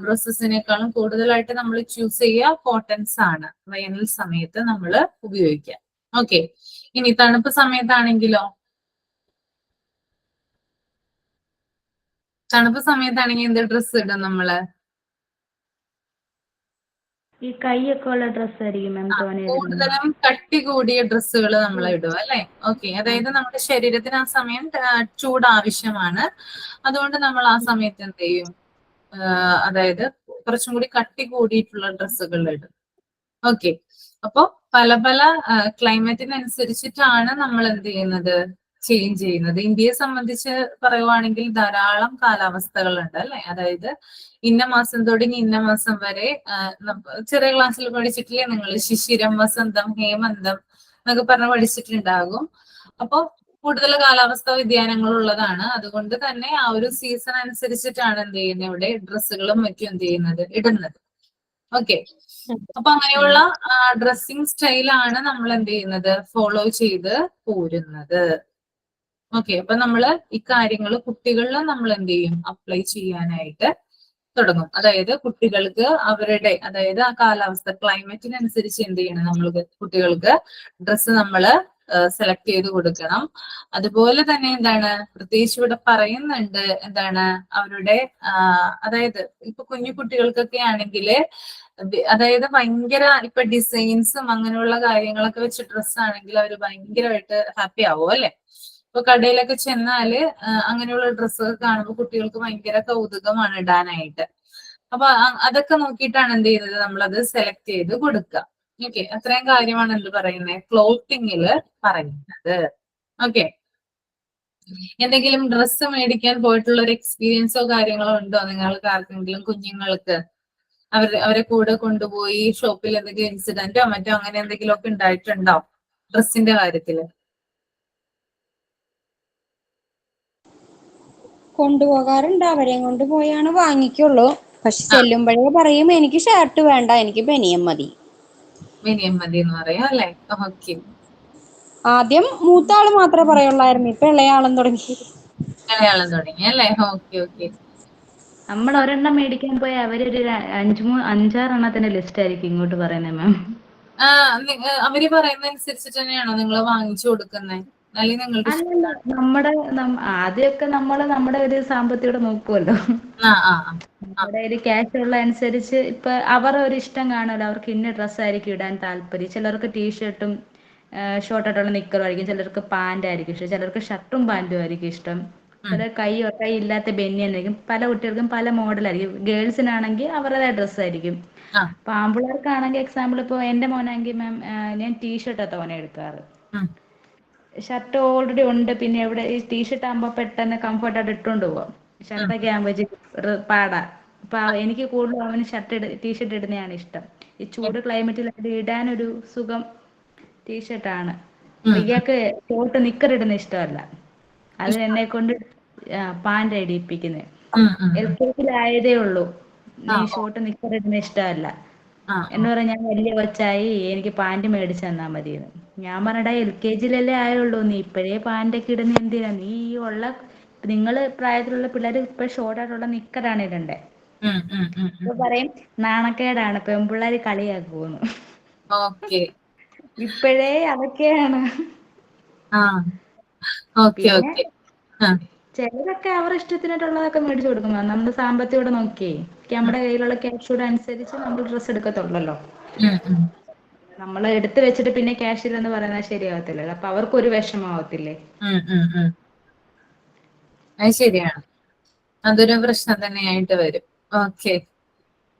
ഡ്രസ്സസിനേക്കാളും കൂടുതലായിട്ട് നമ്മൾ ചൂസ് ചെയ്യുക കോട്ടൺസ് ആണ് വേനൽ സമയത്ത് നമ്മൾ ഉപയോഗിക്കുക. ഓക്കെ, ഇനി തണുപ്പ് സമയത്താണെങ്കിലോ? തണുപ്പ് സമയത്താണെങ്കിൽ എന്ത് ഡ്രസ്സ് ഇടും നമ്മള്? ഈ കൈയൊക്കെ ഉള്ള ഡ്രസ്സായിരിക്കും മാം തോനെ ഇടുന്നത്. കൂടുതലും കട്ടി കൂടിയ ഡ്രസ്സുകൾ നമ്മൾ ഇടും അല്ലെ? ഓക്കെ, അതായത് നമ്മുടെ ശരീരത്തിന് ആ സമയം ചൂട് ആവശ്യമാണ്. അതുകൊണ്ട് നമ്മൾ ആ സമയത്ത് എന്ത് ചെയ്യും, അതായത് കുറച്ചും കൂടി കട്ടി കൂടിയിട്ടുള്ള ഡ്രസ്സുകൾ ഇടും. ഓക്കെ, അപ്പൊ പല പല ക്ലൈമറ്റിനനുസരിച്ചിട്ടാണ് നമ്മൾ എന്ത് ചെയ്യുന്നത്, ചേഞ്ച് ചെയ്യുന്നത്. ഇന്ത്യയെ സംബന്ധിച്ച് പറയുവാണെങ്കിൽ ധാരാളം കാലാവസ്ഥകളുണ്ട് അല്ലെ? അതായത് ഇന്ന മാസം തുടങ്ങി ഇന്ന മാസം വരെ ചെറിയ ക്ലാസ്സിൽ പഠിച്ചിട്ടില്ലേ നിങ്ങൾ, ശിശിരം, വസന്തം, ഹേമന്തം എന്നൊക്കെ പറഞ്ഞ് പഠിച്ചിട്ടുണ്ടാകും. അപ്പൊ കൂടുതൽ കാലാവസ്ഥാ വ്യതിയാനങ്ങൾ ഉള്ളതാണ്. അതുകൊണ്ട് തന്നെ ആ ഒരു സീസൺ അനുസരിച്ചിട്ടാണ് എന്ത് ചെയ്യുന്നത്, ഇവിടെ ഡ്രസ്സുകളും മറ്റും എന്ത് ചെയ്യുന്നത്, ഇടുന്നത്. ഓക്കെ, അപ്പൊ അങ്ങനെയുള്ള ഡ്രസ്സിങ് സ്റ്റൈലാണ് നമ്മൾ എന്ത് ചെയ്യുന്നത്, ഫോളോ ചെയ്ത് പോരുന്നത്. ഓക്കെ, അപ്പൊ നമ്മള് ഇക്കാര്യങ്ങൾ കുട്ടികളിലും നമ്മൾ എന്ത് ചെയ്യും, അപ്ലൈ ചെയ്യാനായിട്ട് തുടങ്ങും. അതായത് കുട്ടികൾക്ക് അവരുടെ, അതായത് ആ കാലാവസ്ഥ ക്ലൈമറ്റിനനുസരിച്ച് എന്ത് ചെയ്യണം, നമ്മൾ കുട്ടികൾക്ക് ഡ്രസ്സ് നമ്മള് സെലക്ട് ചെയ്ത് കൊടുക്കണം. അതുപോലെ തന്നെ എന്താണ്, പ്രത്യേകിച്ച് ഇവിടെ പറയുന്നുണ്ട്, എന്താണ് അവരുടെ അതായത് ഇപ്പൊ കുഞ്ഞു കുട്ടികൾക്കൊക്കെ ആണെങ്കിൽ, അതായത് ഭയങ്കര ഇപ്പൊ ഡിസൈൻസും അങ്ങനെയുള്ള കാര്യങ്ങളൊക്കെ വെച്ച് ഡ്രസ്സ് ആണെങ്കിൽ അവർ ഭയങ്കരമായിട്ട് ഹാപ്പി ആവും അല്ലെ? ഇപ്പൊ കടയിലൊക്കെ ചെന്നാല് അങ്ങനെയുള്ള ഡ്രസ്സൊക്കെ കാണുമ്പോൾ കുട്ടികൾക്ക് ഭയങ്കര കൗതുകമാണ് ഇടാനായിട്ട്. അപ്പൊ അതൊക്കെ നോക്കിയിട്ടാണ് എന്ത് ചെയ്യുന്നത്, നമ്മളത് സെലക്ട് ചെയ്ത് കൊടുക്കുക. ഓക്കെ, അത്രയും കാര്യമാണ് എന്ത് പറയുന്നത്, ക്ലോത്തിങ്ങില് പറയുന്നത്. ഓക്കെ, എന്തെങ്കിലും ഡ്രസ്സ് മേടിക്കാൻ പോയിട്ടുള്ള ഒരു എക്സ്പീരിയൻസോ കാര്യങ്ങളോ ഉണ്ടോ നിങ്ങൾക്ക് ആർക്കെങ്കിലും, കുഞ്ഞുങ്ങൾക്ക് അവരെ കൂടെ കൊണ്ടുപോയി ഷോപ്പിൽ എന്തെങ്കിലും ഇൻസിഡന്റോ മറ്റോ അങ്ങനെ എന്തെങ്കിലും ഒക്കെ ഉണ്ടായിട്ടുണ്ടോ ഡ്രസ്സിന്റെ കാര്യത്തില്? കൊണ്ടുപോകാറുണ്ട്. അവരെയും കൊണ്ട് പോയാണ് വാങ്ങിക്കുള്ളൂ. പക്ഷെ ചെല്ലുമ്പോഴേ പറയും എനിക്ക് ഷർട്ട് വേണ്ട, എനിക്ക് ബനിയൻ മതി. ബനിയൻ മതി എന്ന് പറയാം അല്ലെ? ഓക്കെ, ആദ്യം മൂത്ത ആള് മാത്രമേ പറയുള്ളായിരുന്നു, ഇപ്പൊ ഇളയാളും തുടങ്ങി. മലയാളം തുടങ്ങി അല്ലെ? Okay okay. നമ്മൾ ഒരെണ്ണം മേടിക്കാൻ പോയ അവരൊരു അഞ്ചാറെണ്ണത്തിന്റെ ലിസ്റ്റ് ആയിരിക്കും ഇങ്ങോട്ട് പറയുന്നത് മാം. അവര് പറയുന്ന അനുസരിച്ചിട്ട് തന്നെയാണോ നിങ്ങൾ വാങ്ങിച്ചു കൊടുക്കുന്നത്, അല്ലെങ്കിൽ നിങ്ങളുടെ ആദ്യമൊക്കെ നമ്മുടെ ഒരു സാമ്പത്തികം നോക്കുമല്ലോ, നമ്മുടെ ഒരു ക്യാഷ് ഉള്ള അനുസരിച്ച്. ഇപ്പൊ അവരുടെ ഒരു ഇഷ്ടം കാണുമല്ലോ, അവർക്ക് ഇന്ന ഡ്രസ്സായിരിക്കും ഇടാൻ താല്പര്യം. ചിലർക്ക് ടീഷർട്ടും ഷോർട്ട് ആയിട്ടുള്ള നിക്കറും ആയിരിക്കും, ചിലർക്ക് പാന്റ് ആയിരിക്കും ഇഷ്ടം, ചിലർക്ക് ഷർട്ടും പാന്റും ആയിരിക്കും ഇഷ്ടം, ചില കൈ ഇല്ലാത്ത ബനിയനായിരിക്കും. പല കുട്ടികൾക്കും പല മോഡലായിരിക്കും. ഗേൾസിനാണെങ്കിൽ അവരുടെ ഡ്രസ്സായിരിക്കും. അപ്പൊ ആമ്പിള്ളേർക്കാണെങ്കിൽ എക്സാമ്പിൾ ഇപ്പൊ എന്റെ മോനാണെങ്കിൽ മാം, ഞാൻ ടീഷർട്ടാ തോനെ എടുക്കാറ്. ഷർട്ട് ഓൾറെഡി ഉണ്ട്, പിന്നെ എവിടെ ഈ ടീഷർട്ട് ആകുമ്പോ പെട്ടെന്ന് കംഫർട്ടായിട്ട് ഇട്ടുകൊണ്ട് പോവാം. ഷർട്ടൊക്കെ ആകുമ്പോ പാടാ. അപ്പൊ എനിക്ക് കൂടുതലും അവന് ടീഷർട്ട് ഇടുന്നതാണ് ഇഷ്ടം. ഈ ചൂട് ക്ലൈമറ്റിൽ ഇടാനൊരു സുഖം ടീഷർട്ടാണ്. ഇയാൾക്ക് ഷോർട്ട് നിക്കർ ഇടുന്ന ഇഷ്ടമല്ല, അത് എന്നെ കൊണ്ട് പാന്റ് ഇടിപ്പിക്കുന്നത്. LKG-യിലായതേ ഉള്ളൂ, നീ ഷോർട്ട് നിക്കർ ഇടുന്ന ഇഷ്ടമല്ല എന്ന് പറഞ്ഞാൽ ഞാൻ വലിയ കൊച്ചായി, എനിക്ക് പാന്റ് മേടിച്ചു തന്നാ മതിയെന്ന്. ഞാൻ പറഞ്ഞടാ, LKG-യിലല്ലേ ആയുള്ളൂ, നീ ഇപ്പോഴേ പാന്റൊക്കെ ഇടുന്ന എന്തിനാ, നീ നിങ്ങള് പ്രായത്തിലുള്ള പിള്ളേർ ഇപ്പൊ ഷോർട്ടായിട്ടുള്ള നിക്കറാണ് ഇടണ്ടേ. അപ്പൊ പറയും നാണക്കേടാണ്, പെൺപിള്ളേര് കളിയാക്കുമെന്ന്. ഓക്കെ, ഇപ്പോഴേ അതൊക്കെയാണ്. ആ ഓക്കെ പിന്നെ ഓക്കെ. ആ ചിലരൊക്കെ അവരുടെ ഇഷ്ടത്തിനായിട്ടുള്ളതൊക്കെ മേടിച്ചു കൊടുക്കും. നമ്മുടെ സാമ്പത്തികം നോക്കിയേ നമ്മുടെ കയ്യിലുള്ള ക്യാഷൂടെ അനുസരിച്ച് നമ്മൾ ഡ്രസ്സ് എടുക്കത്തുള്ളല്ലോ. ഉം, ഉം. നമ്മൾ എടുത്തു വെച്ചിട്ട് പിന്നെ ക്യാഷ് ഇല്ലെന്ന് പറയുന്നത് ശരിയാവത്തില്ലല്ലോ. അപ്പൊ അവർക്കൊരു വിഷമാവത്തില്ലേ? ഉം, ഉം, ഉം. അത് ശരിയാണ്, അതൊരു പ്രശ്നം തന്നെയായിട്ട് വരും. ഓക്കെ.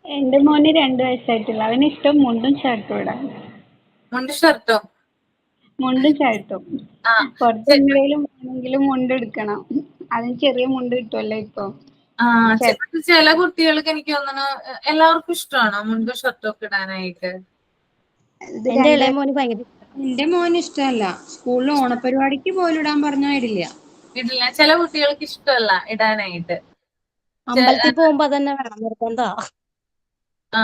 എന്റെ മോന് 2 വയസ്സായിട്ടുള്ള അവന് ഇഷ്ടം മുണ്ടും ഷർട്ടും ഇടാൻ. മുണ്ട് ഷർട്ടോ? മുണ്ടും ഷർട്ടും ആ പുറത്തെന്തെങ്കിലും വേണമെങ്കിലും മുണ്ട് എടുക്കണം. അതിന് ചെറിയ മുണ്ട് കിട്ടുമല്ലോ ഇപ്പൊ. ആ ചില കുട്ടികൾക്ക് എനിക്ക് തോന്നുന്നു എല്ലാവർക്കും ഇഷ്ടമാണോ മുണ്ടും ഷർട്ടും ഒക്കെ ഇടാനായിട്ട്? ഇത് എന്റെ 2 ഇളയ മോന് ഭയങ്കര എന്റെ മോന് ഇഷ്ടമല്ല. സ്കൂളിൽ ഓണപരിപാടിക്ക് പോലും ഇടാൻ പറഞ്ഞാൽ ഇടില്ല. ഇടില്ല, ചില കുട്ടികൾക്ക് ഇഷ്ടമല്ല ഇടാനായിട്ട്. അമ്പലത്തിൽ പോകുമ്പോ തന്നെ വേണം, നിർബന്ധ. ആ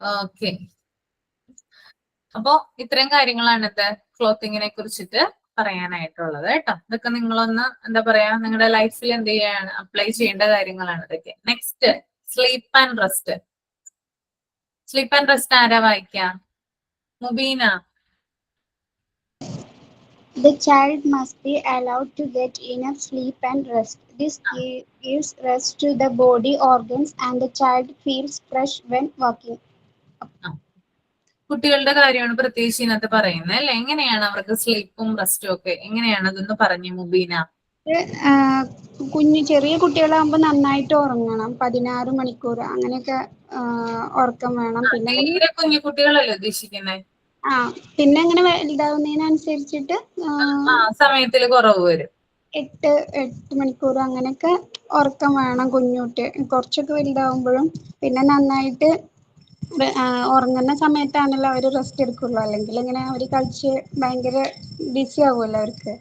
ഓക്കെ. അപ്പോ ഇത്രയും കാര്യങ്ങളാണ് ഇത് ക്ലോത്തിങ്ങിനെ കുറിച്ചിട്ട് പറയാനായിട്ടുള്ളത് കേട്ടോ. ഇതൊക്കെ നിങ്ങളൊന്ന് എന്താ പറയാ നിങ്ങളുടെ ലൈഫിൽ എന്ത് ചെയ്യാണ് അപ്ലൈ ചെയ്യേണ്ട കാര്യങ്ങളാണ് ഇതൊക്കെ. Next, sleep and rest. Sleep and rest ആരാ വായിക്കാം? Mubeena. The child must be allowed to get enough sleep and rest. This gives rest to the body organs and the child feels fresh when walking. കുട്ടികളുടെ കാര്യമാണ് പ്രത്യേകിച്ച് ഇതിനകത്ത് പറയുന്നത് അല്ലെ? എങ്ങനെയാണ് അവർക്ക് സ്ലീപ്പും റെസ്റ്റും ഒക്കെ എങ്ങനെയാണ് അതൊന്ന് പറഞ്ഞു മുബീന. ചെറിയ കുട്ടികളാകുമ്പോൾ നന്നായിട്ട് ഉറങ്ങണം. 16 മണിക്കൂർ അങ്ങനെയൊക്കെ ഉറക്കം വേണം. പിന്നെ തീരെ കുഞ്ഞു കുട്ടികളല്ലേ ഉദ്ദേശിക്കുന്നത്? പിന്നെ അങ്ങനെ വലുതാവുന്നതിനനുസരിച്ചിട്ട് സമയത്തിൽ കുറവ് വരും. 8 മണിക്കൂർ അങ്ങനെയൊക്കെ ഉറക്കം വേണം കുഞ്ഞുകുട്ടി. കുറച്ചൊക്കെ വലുതാവുമ്പോഴും പിന്നെ നന്നായിട്ട് ഉറങ്ങുന്ന സമയത്താണല്ലോ അവർ റെസ്റ്റ് എടുക്കുള്ളൂ. അല്ലെങ്കിൽ ഇങ്ങനെ അവർ കളിച്ച് ഭയങ്കര ബിസി ആവുമല്ലോ അവർക്ക്.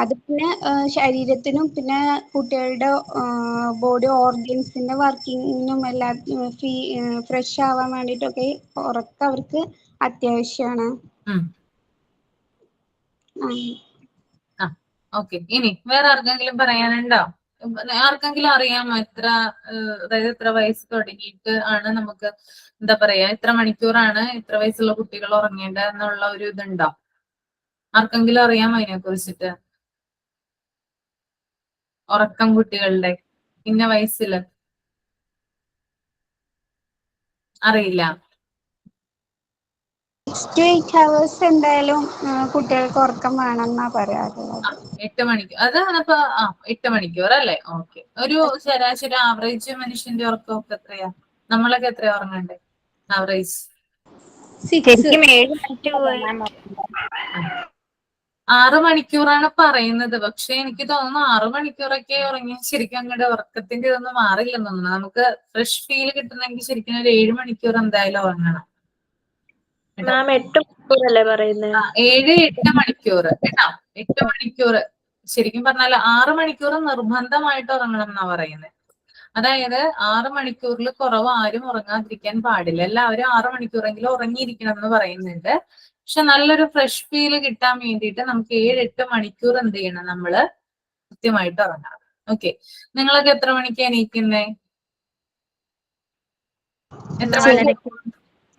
അത് പിന്നെ ശരീരത്തിനും പിന്നെ കുട്ടികളുടെ ബോഡി ഓർഗൻസിന്റെ വർക്കിങ്ങിനും എല്ലാം ഫ്രഷ് ആവാൻ വേണ്ടിയിട്ടൊക്കെ ഉറക്കം അവർക്ക് അത്യാവശ്യമാണ്. ഓക്കെ. ഇനി വേറെ ആർക്കെങ്കിലും പറയാനുണ്ടോ? ആർക്കെങ്കിലും അറിയാമോ അതായത് എത്ര വയസ്സ് തുടങ്ങിയിട്ട് ആണ് നമുക്ക് എന്താ പറയാ എത്ര മണിക്കൂറാണ് എത്ര വയസ്സുള്ള കുട്ടികൾ ഉറങ്ങേണ്ടത് എന്നുള്ള ഒരു ഇതുണ്ടോ? ആർക്കെങ്കിലും അറിയാമോ അതിനെ കുറിച്ചിട്ട്? ഉറക്കം കുട്ടികളുടെ ഇന്ന വയസ്സില് അറിയില്ല. 6 to 8 hours എന്തായാലും കുട്ടികൾക്ക് ഉറക്കം വേണമെന്നാ പറയാറുള്ളത്. 8 മണിക്കൂർ. അത് അപ്പൊ 8 മണിക്കൂർ അല്ലേ? ഓക്കെ. ഒരു ശരാശരി ആവറേജ് മനുഷ്യന്റെ ഉറക്കമൊക്കെ എത്രയാ? നമ്മളൊക്കെ എത്രയാ ഉറങ്ങണ്ടേ ആവറേജ്? 6 മണിക്കൂറാണ് പറയുന്നത്. പക്ഷെ എനിക്ക് തോന്നുന്നു 6 മണിക്കൂറൊക്കെ ഉറങ്ങി ശരിക്കും അങ്ങോട്ട് ഉറക്കത്തിന്റെ ഇതൊന്നും മാറില്ലെന്ന് തോന്നുന്നു. നമുക്ക് ഫ്രഷ് ഫീൽ കിട്ടണമെങ്കിൽ ശരിക്കും ഒരു 7 മണിക്കൂർ എന്തായാലും ഉറങ്ങണം. 8 മണിക്കൂറല്ലേ പറയുന്നത്? 7-8 മണിക്കൂർ കേട്ടോ. 8 മണിക്കൂർ ശരിക്കും പറഞ്ഞാൽ 6 മണിക്കൂർ നിർബന്ധമായിട്ട് ഉറങ്ങണം എന്നാ പറയുന്നത്. അതായത് 6 മണിക്കൂറിൽ കുറവ് ആരും ഉറങ്ങാതിരിക്കാൻ പാടില്ല. എല്ലാവരും 6 മണിക്കൂറെങ്കിലും ഉറങ്ങിയിരിക്കണം എന്ന് പറയുന്നുണ്ട്. പക്ഷെ നല്ലൊരു ഫ്രഷ് ഫീൽ കിട്ടാൻ വേണ്ടിയിട്ട് നമുക്ക് 7-8 മണിക്കൂർ എന്ത് ചെയ്യണം നമ്മള് കൃത്യമായിട്ട് ഉറങ്ങണം. ഓക്കെ. നിങ്ങളൊക്കെ എത്ര മണിക്ക് എണീക്കുന്നേ? എത്ര മണിക്ക്?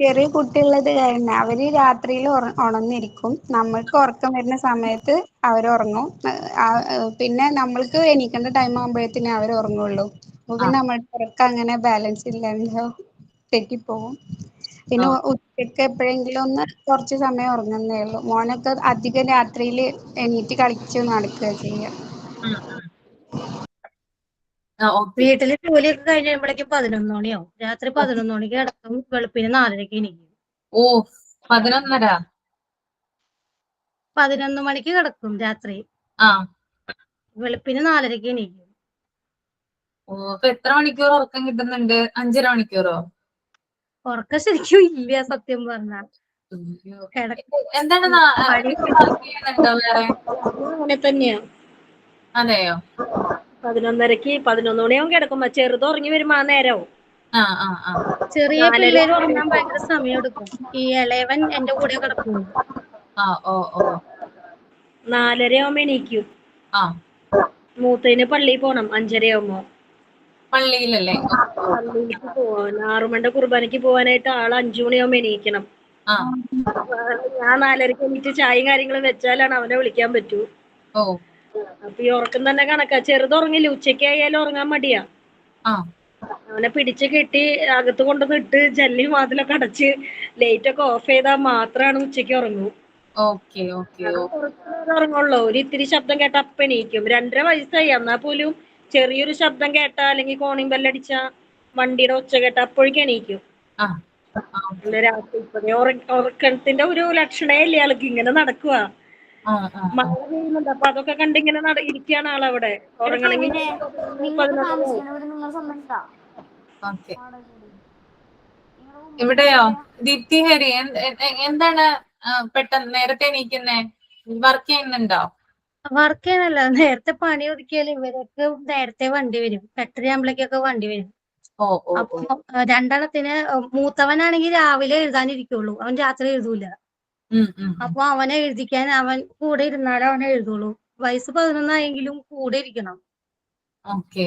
ചെറിയ കുട്ടിയുള്ളത് കാരണം അവര് രാത്രിയിൽ ഉണർന്നിരിക്കും. നമ്മൾക്ക് ഉറക്കം വരുന്ന സമയത്ത് അവരുറങ്ങും. പിന്നെ നമ്മൾക്ക് എണീക്കേണ്ട ടൈം ആകുമ്പോഴത്തേനെ അവർ ഉറങ്ങുള്ളൂ. അപ്പൊ പിന്നെ നമ്മളുടെ ഉറക്കം അങ്ങനെ ബാലൻസ് ഇല്ലാണ്ടോ തെറ്റിപ്പോവും. പിന്നെ ഉച്ചക്ക് എപ്പോഴെങ്കിലും ഒന്ന് കുറച്ച് സമയം ഉറങ്ങുന്നേ ഉള്ളൂ. മോനൊക്കെ അധികം രാത്രിയിൽ എണീറ്റ് കളിച്ച് നടക്കുക ചെയ്യാം. വീട്ടില് ജോലിയൊക്കെ കഴിഞ്ഞ് കഴിയുമ്പോഴേക്കും 11 മണിയാവും. രാത്രി 11 മണിക്ക് കിടക്കും, വെളുപ്പിന് 4:30 എണീക്കും. 11:30. 11 മണിക്ക് കിടക്കും രാത്രി, വെളുപ്പിന് 4:30 എണീക്കും. അപ്പൊ എത്ര മണിക്കൂർ ഉറക്കം കിട്ടുന്നുണ്ട്? 5.5 മണിക്കൂറോ? ഉറക്കം ശരിക്കും ഇല്ല സത്യം പറഞ്ഞാൽ. എന്താണ് അങ്ങനെ തന്നെയാ. അതെയോ? 11:30 11 മണിയാവും കിടക്കുമ്പോ. ചെറുത് ഉറങ്ങി വരുമ്പോ നേരവും. ചെറിയ പിള്ളേര് ഉറങ്ങാൻ ഭയങ്കര സമയം എടുക്കും. ഈ ഇളയവൻ എന്റെ കൂടെ കിടക്കുള്ളൂ. 4:30 ആവുമ്പോ എണീക്കും. മൂത്തതിന് പള്ളിയിൽ പോണം 5:30 ആവുമ്പോ. പള്ളിയിലല്ലേ? പള്ളിയിലേക്ക് പോവാൻ 6 മണിയുടെ കുർബാനയ്ക്ക് പോവാനായിട്ട് ആള് 5 മണിയാവുമ്പോ എണീക്കണം. ആ ഞാൻ 4:30 എണീറ്റ് ചായയും കാര്യങ്ങളും വെച്ചാലാണ് അവനെ വിളിക്കാൻ പറ്റൂ. ഓ അപ്പൊ ഈ ഉറക്കം തന്നെ കണക്കാ. ചെറുത് ഉറങ്ങില്ല, ഉച്ചയ്ക്ക് ആയാലും ഉറങ്ങാൻ മടിയാ. ആ അവനെ പിടിച്ച് കെട്ടി അകത്ത് കൊണ്ടുവന്ന് ഇട്ട് ജല്ലി വാതിലൊക്കെ അടച്ച് ലൈറ്റ് ഒക്കെ ഓഫ് ചെയ്താൽ മാത്രമാണ് ഉച്ചയ്ക്ക് ഉറങ്ങൂ. ഓക്കെ ഓക്കെ ഉറങ്ങുള്ളൂ. ഒരു ഇത്തിരി ശബ്ദം കേട്ട അപ്പ എണീക്കും. 2.5 വയസ്സായി, എന്നാ പോലും ചെറിയൊരു ശബ്ദം കേട്ട അല്ലെങ്കിൽ കോണിംഗ് ബെല്ലടിച്ച വണ്ടിയുടെ ഒച്ച കേട്ട അപ്പോഴേക്കും എണീക്കും. ആ ഓക്കെ രാത്രി ഇപ്പഴേ ഉറക്കത്തിന്റെ ഒരു ലക്ഷണേ ഇല്ല ആൾക്ക്. ഇങ്ങനെ നടക്കുക. ആ മഴ പെയ്യുന്നുണ്ട്, അപ്പൊ അതൊക്കെ കണ്ടിങ്ങനെ ഇരിക്കുകയാണ് ആളവിടെ. ഉറങ്ങണമെങ്കിൽ ഓക്കെ. ഇവിടെയോ ദീപ്തി ഹരി എന്താണ് പെട്ടെന്ന് നേരത്തെ എണീക്കുന്നേ? വർക്ക് ചെയ്യുന്നുണ്ടോ? വർക്ക് ചെയ്യാനല്ല, നേരത്തെ പണി ഒതുക്കിയാൽ ഇവർക്ക് നേരത്തെ വണ്ടി വരും. 8:30 ആകുമ്പോഴേക്കൊക്കെ വണ്ടി വരും. ഓ ഓ അപ്പൊ രണ്ടെണ്ണത്തിന് മൂത്തവനാണെങ്കിൽ രാവിലെ എഴുതാനിരിക്കുള്ളൂ, അവൻ രാത്രി എഴുതൂല. അപ്പൊ അവനെ എഴുതിക്കാൻ അവൻ കൂടെ ഇരുന്നാലേ അവൻ എഴുതുള്ളൂ. വയസ്സ് 11 ആയെങ്കിലും കൂടെ ഇരിക്കണം. ഓക്കെ.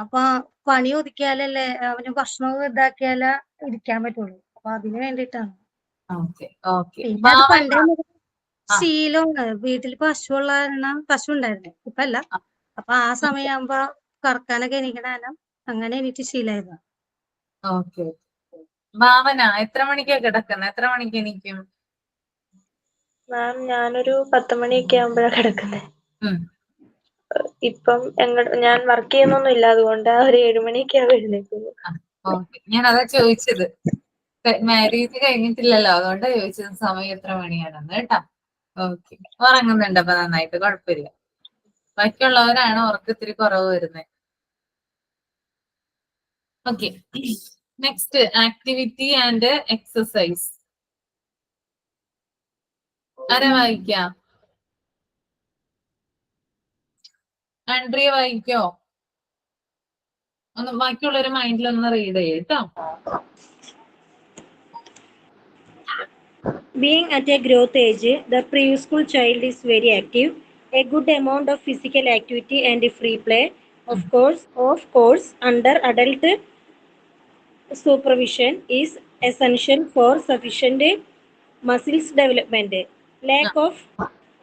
അപ്പൊ പണി ഒതുക്കിയാലല്ലേ അവന് ഭക്ഷണം ഇതാക്കിയാലേ ഇരിക്കാൻ പറ്റുള്ളൂ. അപ്പൊ അതിന് വേണ്ടിയിട്ടാണ്. Okay okay. പിന്നെ അത് പണ്ടേ ശീലമാണ്. വീട്ടിൽ പശു ഉള്ള കാരണം, പശു ഉണ്ടായിരുന്നേ, ഇപ്പൊ അല്ല. അപ്പൊ ആ സമയമാകുമ്പോ കറക്കാനൊക്കെ എണീക്കണ കാരണം അങ്ങനെ എനിക്ക് ശീലമായിരുന്നു. ഓക്കെ. ഭാവന എത്ര മണിക്കാ കിടക്കുന്നത്? എത്ര മണിക്ക് എണീക്കും? മാം ഞാനൊരു 10 മണിയൊക്കെ ആകുമ്പോഴാണ് കിടക്കുന്നത്. ഇപ്പം ഞാൻ വർക്ക് ചെയ്യുന്നൊന്നും ഇല്ല, അതുകൊണ്ട് ഒരു 7 മണിയൊക്കെ ആവും എഴുന്നേൽക്കുമ്പോൾ. ഓക്കെ, ഞാൻ അതാ ചോദിച്ചത്. മാരേജ് കഴിഞ്ഞിട്ടില്ലല്ലോ, അതുകൊണ്ടാ ചോദിച്ചത് സമയം എത്ര മണിയാണെന്ന് കേട്ടാ. ഓക്കെ. ഉറങ്ങുന്നുണ്ട് അപ്പൊ നന്നായിട്ട്, കുഴപ്പമില്ല. ബാക്കിയുള്ളവരാണ് ഉറക്കത്തിരി കുറവ് വരുന്നത്. Okay. Next activity and exercise. ആരാ വായിക്കാം? ആൻഡ്രിയ വായിക്കോ? ഒന്ന് ബാക്കിയുള്ളൊരു മൈൻഡിലൊന്ന് റീഡ് ചെയ്യും കേട്ടോ. Being at a growth age, the preschool child is very active. A good amount of physical activity and free play, of course, under adult supervision is essential for sufficient muscles development. Lack of